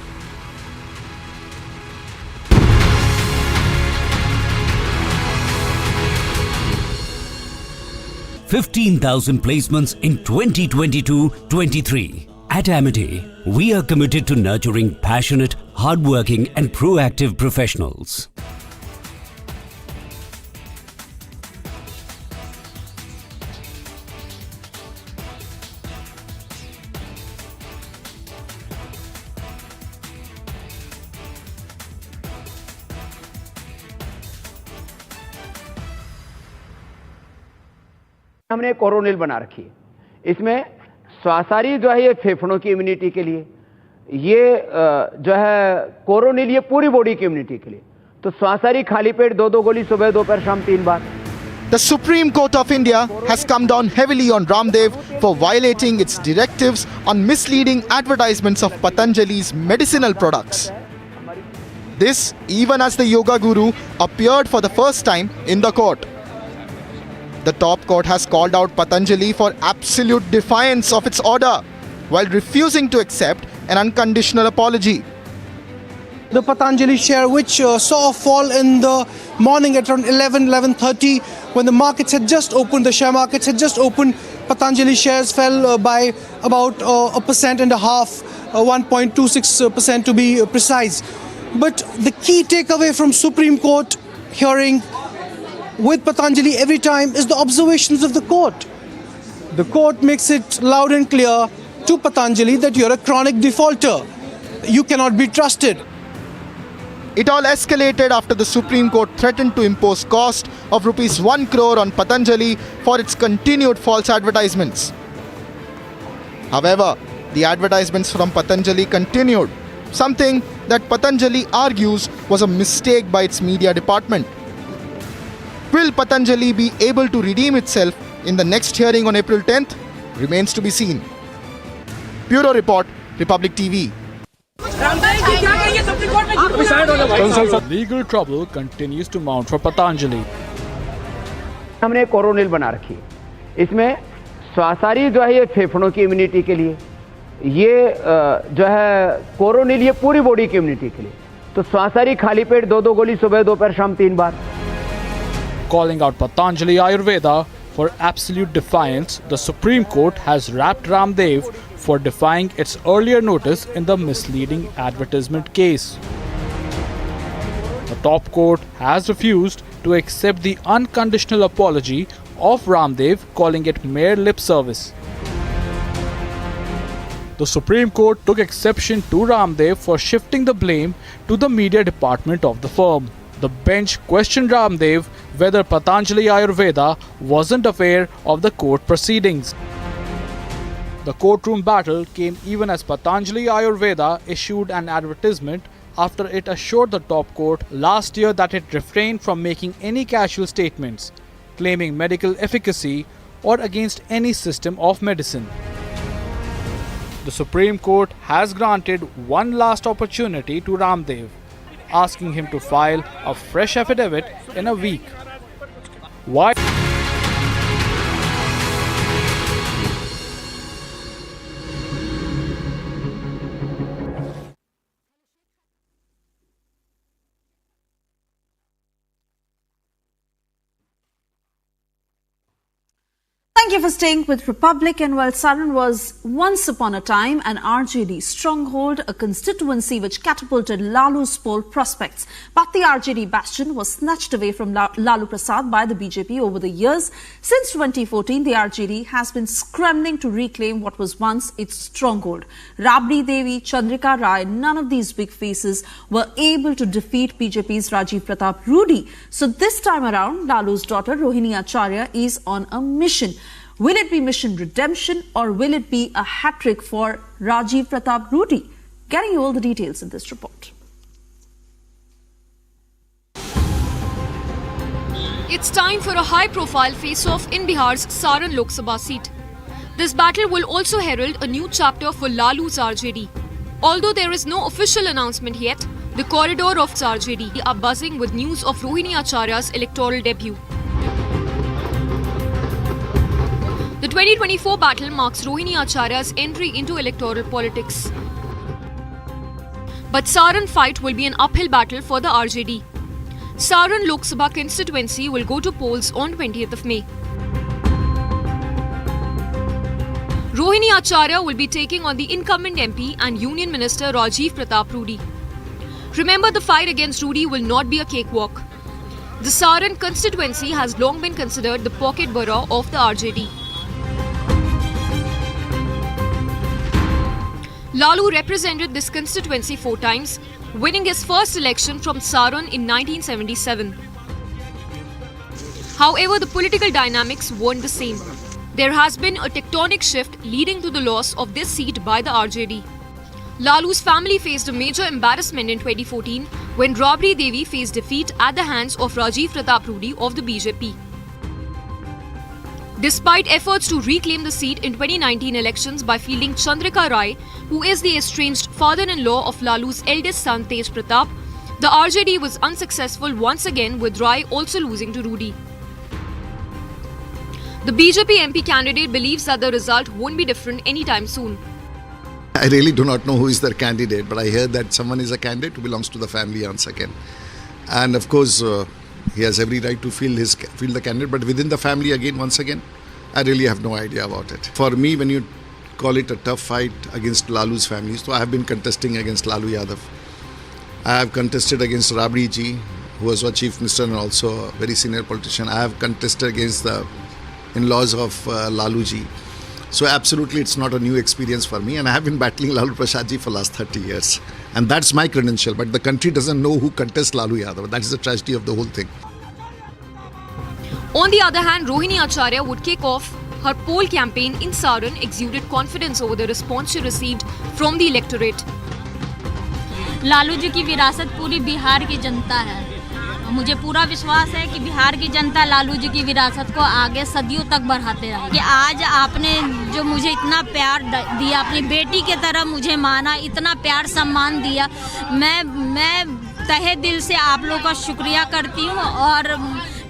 $15,000 placements in 2022-23. At Amity, we are committed to nurturing passionate, hardworking and proactive professionals. हमने कोरोनिल बना रखी है। इसमें श्वासारी जो है ये फेफड़ों की इम्यूनिटी के लिए, ये जो है कोरोनिल ये पूरी बॉडी की इम्यूनिटी के लिए। तो श्वासारी खाली पेट 2-2 गोली सुबह, दोपहर, शाम 3 बार। The Supreme Court of India has come down heavily on Ramdev for violating its directives on misleading advertisements of Patanjali's medicinal products. This even as the yoga guru appeared for the first time in the court. The top court has called out Patanjali for absolute defiance of its order while refusing to accept an unconditional apology. The Patanjali share, which saw a fall in the morning at around 11:30 when the markets had just opened, the share markets had just opened, Patanjali shares fell by about 1.5%, 1.26% to be precise. But the key takeaway from Supreme Court hearing with Patanjali every time is the observations of the court. The court makes it loud and clear to Patanjali that you're a chronic defaulter. You cannot be trusted. It all escalated after the Supreme Court threatened to impose cost of rupees 1 crore on Patanjali for its continued false advertisements. However, the advertisements from Patanjali continued, something that Patanjali argues was a mistake by its media department. Will Patanjali be able to redeem itself in the next hearing on April 10th? Remains to be seen. Bureau Report, Republic TV. Legal trouble continues to mount for Patanjali. हमने कोरोनिल बना रखी है। इसमें श्वासारी जो है ये फेफड़ों की इम्यूनिटी के लिए, ये जो है कोरोनिल ये पूरी बॉडी की इम्यूनिटी के लिए। तो श्वासारी खाली पेट 2-2 गोली सुबह, दोपहर, शाम 3 बार। Calling out Patanjali Ayurveda for absolute defiance, the Supreme Court has wrapped Ramdev for defying its earlier notice in the misleading advertisement case. The top court has refused to accept the unconditional apology of Ramdev, calling it mere lip service. The Supreme Court took exception to Ramdev for shifting the blame to the media department of the firm. The bench questioned Ramdev whether Patanjali Ayurveda wasn't aware of the court proceedings. The courtroom battle came even as Patanjali Ayurveda issued an advertisement after it assured the top court last year that it refrained from making any casual statements, claiming medical efficacy or against any system of medicine. The Supreme Court has granted one last opportunity to Ramdev, asking him to file a fresh affidavit in a week. Why? Thank you for staying with Republic. And while Saran was once upon a time an RJD stronghold, a constituency which catapulted Lalu's poll prospects, but the RJD bastion was snatched away from Lalu Prasad by the BJP over the years. Since 2014, the RJD has been scrambling to reclaim what was once its stronghold. Rabri Devi, Chandrika Rai, none of these big faces were able to defeat BJP's Rajiv Pratap Rudy. So this time around, Lalu's daughter Rohini Acharya is on a mission. Will it be mission redemption or will it be a hat-trick for Rajiv Pratap Rudy? Getting you all the details in this report. It's time for a high-profile face-off in Bihar's Saran Lok Sabha seat. This battle will also herald a new chapter for Lalu's RJD. Although there is no official announcement yet, the corridor of RJD are buzzing with news of Rohini Acharya's electoral debut. The 2024 battle marks Rohini Acharya's entry into electoral politics. But Saran fight will be an uphill battle for the RJD. Saran Lok Sabha constituency will go to polls on 20th of May. Rohini Acharya will be taking on the incumbent MP and Union Minister Rajiv Pratap Rudy. Remember, the fight against Rudy will not be a cakewalk. The Saran constituency has long been considered the pocket borough of the RJD. Lalu represented this constituency 4 times, winning his first election from Saran in 1977. However, the political dynamics weren't the same. There has been a tectonic shift leading to the loss of this seat by the RJD. Lalu's family faced a major embarrassment in 2014 when Rabri Devi faced defeat at the hands of Rajiv Pratap Rudy of the BJP. Despite efforts to reclaim the seat in 2019 elections by fielding Chandrika Rai, who is the estranged father-in-law of Lalu's eldest son Tej Pratap, the RJD was unsuccessful once again, with Rai also losing to Rudy. The BJP MP candidate believes that the result won't be different anytime soon. I really do not know who is their candidate, but I heard that someone is a candidate who belongs to the family once again. And of course, he has every right to field the candidate, but within the family again, once again, I really have no idea about it. For me, when you call it a tough fight against Lalu's family, so I have been contesting against Lalu Yadav. I have contested against Rabri ji, who was a chief minister and also a very senior politician. I have contested against the in-laws of Lalu ji. So absolutely, it's not a new experience for me, and I have been battling Lalu Prasad ji for the last 30 years. And that's my credential, but the country doesn't know who contests Lalu Yadav. That is the tragedy of the whole thing. On the other hand, Rohini Acharya would kick off her poll campaign in Saran, exuded confidence over the response she received from the electorate. Lalu ji की विरासत पूरी बिहार की जनता है। मुझे पूरा विश्वास है कि बिहार की जनता लालू जी की विरासत को आगे सदियों तक बढ़ाते रहेगी। कि आज आपने जो मुझे इतना प्यार दिया, अपनी बेटी की तरह मुझे माना, इतना प्यार सम्मान दिया, मैं तहे दिल से आप लोगों का शुक्रिया करती हूँ और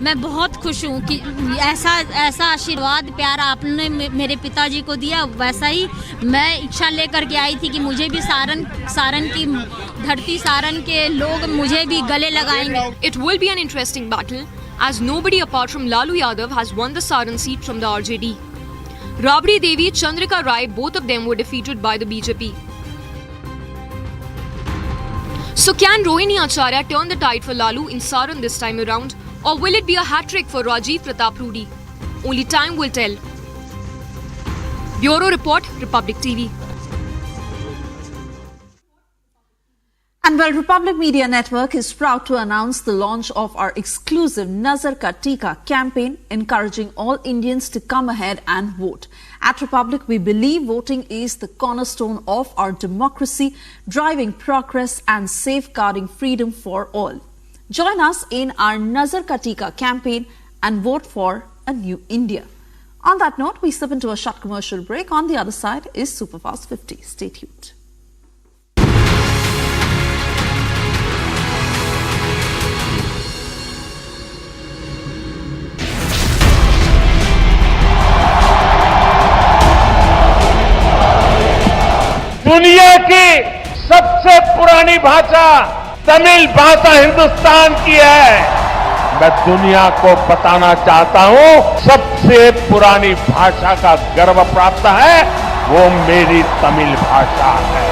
मैं बहुत खुश हूँ कि ऐसा आशीर्वाद प्यार आपने मेरे पिताजी को दिया। वैसा ही मैं इच्छा लेकर के आई थी कि मुझे भी सारन की धरती, सारन के लोग मुझे भी गले लगाएंगे। It will be an interesting battle as nobody apart from Lalu Yadav has won the Saran seat from the RJD. Rabri Devi, Chandrika Rai, both of them were defeated by the BJP. So can Rohini Acharya turn the tide for Lalu in Saran this time around? Or will it be a hat-trick for Rajiv Pratap Rudy? Only time will tell. Bureau Report, Republic TV. And well, Republic Media Network is proud to announce the launch of our exclusive Nazar Ka Tika campaign, encouraging all Indians to come ahead and vote. At Republic, we believe voting is the cornerstone of our democracy, driving progress and safeguarding freedom for all. Join us in our Nazar Ka Tika campaign and vote for a new India. On that note, we slip into a short commercial break. On the other side is Superfast 50. Stay tuned. दुनिया की सबसे पुरानी भाषा तमिल भाषा हिंदुस्तान की है। मैं दुनिया को बताना चाहता हूं, सबसे पुरानी भाषा का गर्व प्राप्त है, वो मेरी तमिल भाषा है।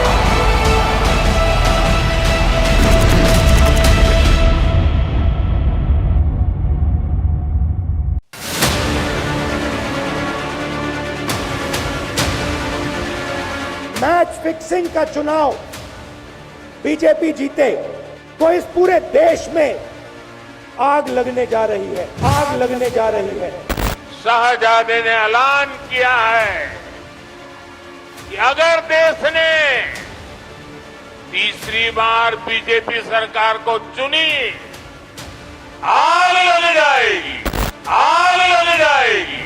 मैच फिक्सिंग का चुनाव बीजेपी जीते तो इस पूरे देश में आग लगने जा रही है, आग लगने जा रही है। शहजादे ने ऐलान किया है कि अगर देश ने तीसरी बार बीजेपी सरकार को चुनी, आग लग जाएगी, आग लग जाएगी।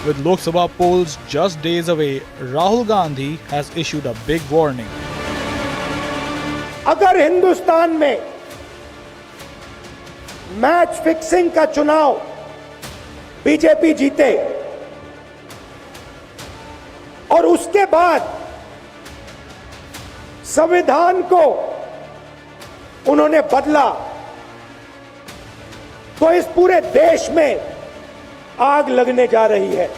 With Lok Sabha polls just days away, Rahul Gandhi has issued a big warning. अगर हिंदुस्तान में मैच फिक्सिंग का चुनाव बीजेपी जीते और उसके बाद संविधान को उन्होंने बदला, तो इस पूरे देश में आग लगने जा रही है।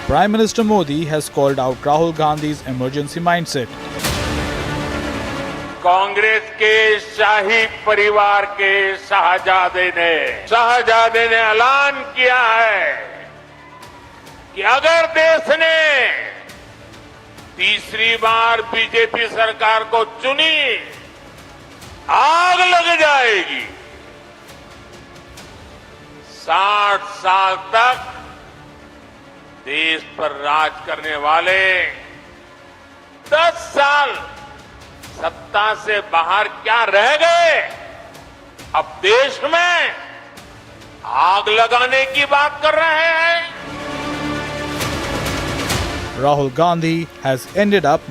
Prime Minister Modi has called out Rahul Gandhi's emergency mindset. Congress के शाही परिवार के शहजादे ने ऐलान किया है कि अगर देश ने तीसरी बार बीजेपी सरकार को चुनी, आग लग जाएगी। 60 साल तक देश पर राज करने वाले 10 साल सत्ता से बाहर क्या रह गए, अब देश में आग लगाने की बात कर रहे हैं। Rahul Gandhi has ended up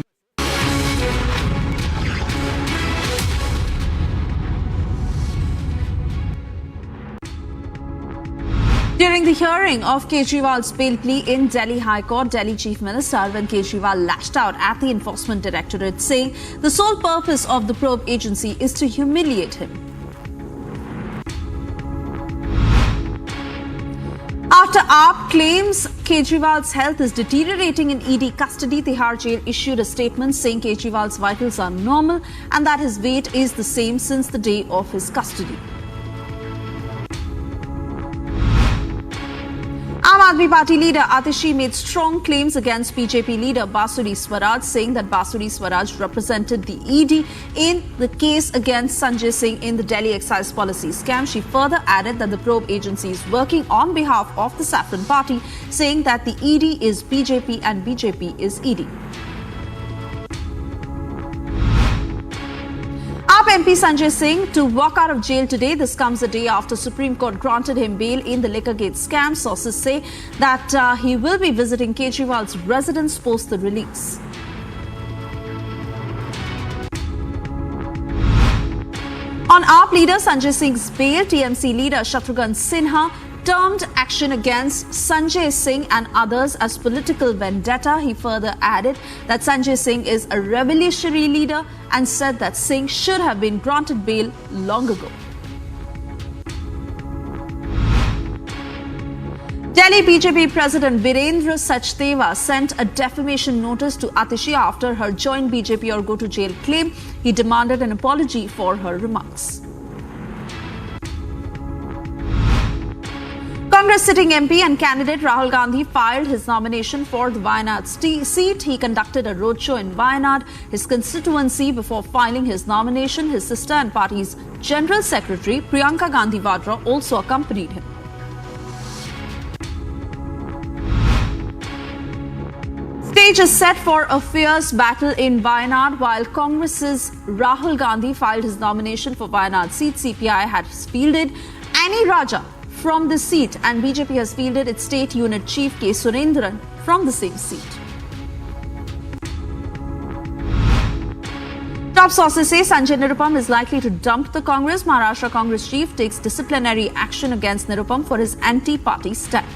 During the hearing of Kejriwal's bail plea in Delhi High Court, Delhi Chief Minister Arvind Kejriwal lashed out at the Enforcement Directorate, saying the sole purpose of the probe agency is to humiliate him. After AAP claims Kejriwal's health is deteriorating in ED custody, Tihar Jail issued a statement saying Kejriwal's vitals are normal and that his weight is the same since the day of his custody. Aam Aadmi Party leader Atishi made strong claims against BJP leader Basuri Swaraj, saying that Basuri Swaraj represented the ED in the case against Sanjay Singh in the Delhi excise policy scam. She further added that the probe agency is working on behalf of the Saffron Party, saying that the ED is BJP and BJP is ED. AAP MP Sanjay Singh to walk out of jail today. This comes a day after Supreme Court granted him bail in the Liquorgate scam. Sources say that he will be visiting Kejriwal's residence post the release. On AAP leader Sanjay Singh's bail, TMC leader Shatrughan Sinha termed action against Sanjay Singh and others as political vendetta. He further added that Sanjay Singh is a revolutionary leader and said that Singh should have been granted bail long ago. Delhi BJP President Virendra Sachdeva sent a defamation notice to Atishi after her join BJP or go to jail claim. He demanded an apology for her remarks. Congress sitting MP and candidate Rahul Gandhi filed his nomination for the Wayanad seat. He conducted a roadshow in Wayanad, his constituency, before filing his nomination. His sister and party's General Secretary Priyanka Gandhi Vadra also accompanied him. Stage is set for a fierce battle in Wayanad. While Congress's Rahul Gandhi filed his nomination for Wayanad seat, CPI has fielded Annie Raja from the seat, and BJP has fielded its state unit chief K. Surendran from the same seat. Top sources say Sanjay Nirupam is likely to dump the Congress. Maharashtra Congress chief takes disciplinary action against Nirupam for his anti-party stand.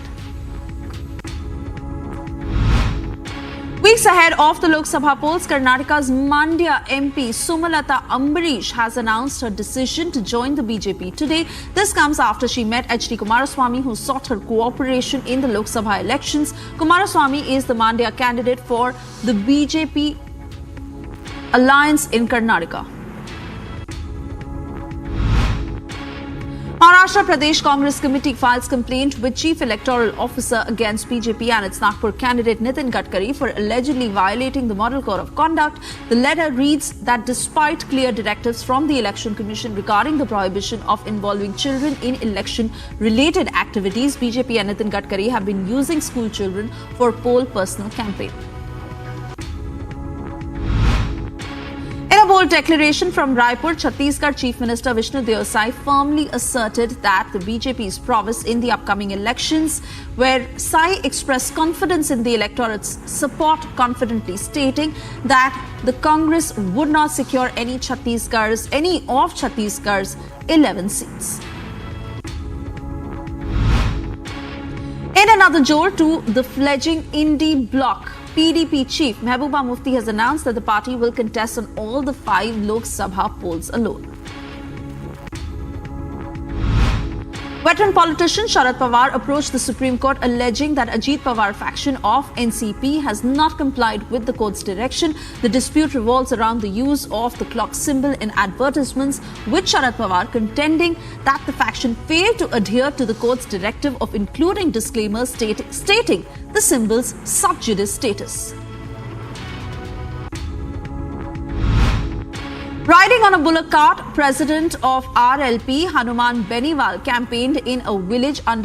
Weeks ahead of the Lok Sabha polls, Karnataka's Mandya MP Sumalata Ambarish has announced her decision to join the BJP today. This comes after she met H.D. Kumaraswamy, who sought her cooperation in the Lok Sabha elections. Kumaraswamy is the Mandya candidate for the BJP alliance in Karnataka. Maharashtra Pradesh Congress Committee files complaint with Chief Electoral Officer against BJP and its Nagpur candidate Nitin Gadkari for allegedly violating the Model Code of Conduct. The letter reads that despite clear directives from the Election Commission regarding the prohibition of involving children in election-related activities, BJP and Nitin Gadkari have been using school children for poll personal campaign. In a bold declaration from Raipur, Chhattisgarh Chief Minister Vishnu Deosai firmly asserted that the BJP's prowess in the upcoming elections, where Sai expressed confidence in the electorate's support, confidently stating that the Congress would not secure any of Chhattisgarh's 11 seats. In another jolt to the fledgling indie bloc, PDP chief Mehbooba Mufti has announced that the party will contest on all the 5 Lok Sabha polls alone. Veteran politician Sharad Pawar approached the Supreme Court alleging that Ajit Pawar faction of NCP has not complied with the court's direction. The dispute revolves around the use of the clock symbol in advertisements, with Sharad Pawar contending that the faction failed to adhere to the court's directive of including disclaimers stating the symbol's sub judice status. Riding on a bullock cart, President of RLP Hanuman Beniwal campaigned in a village under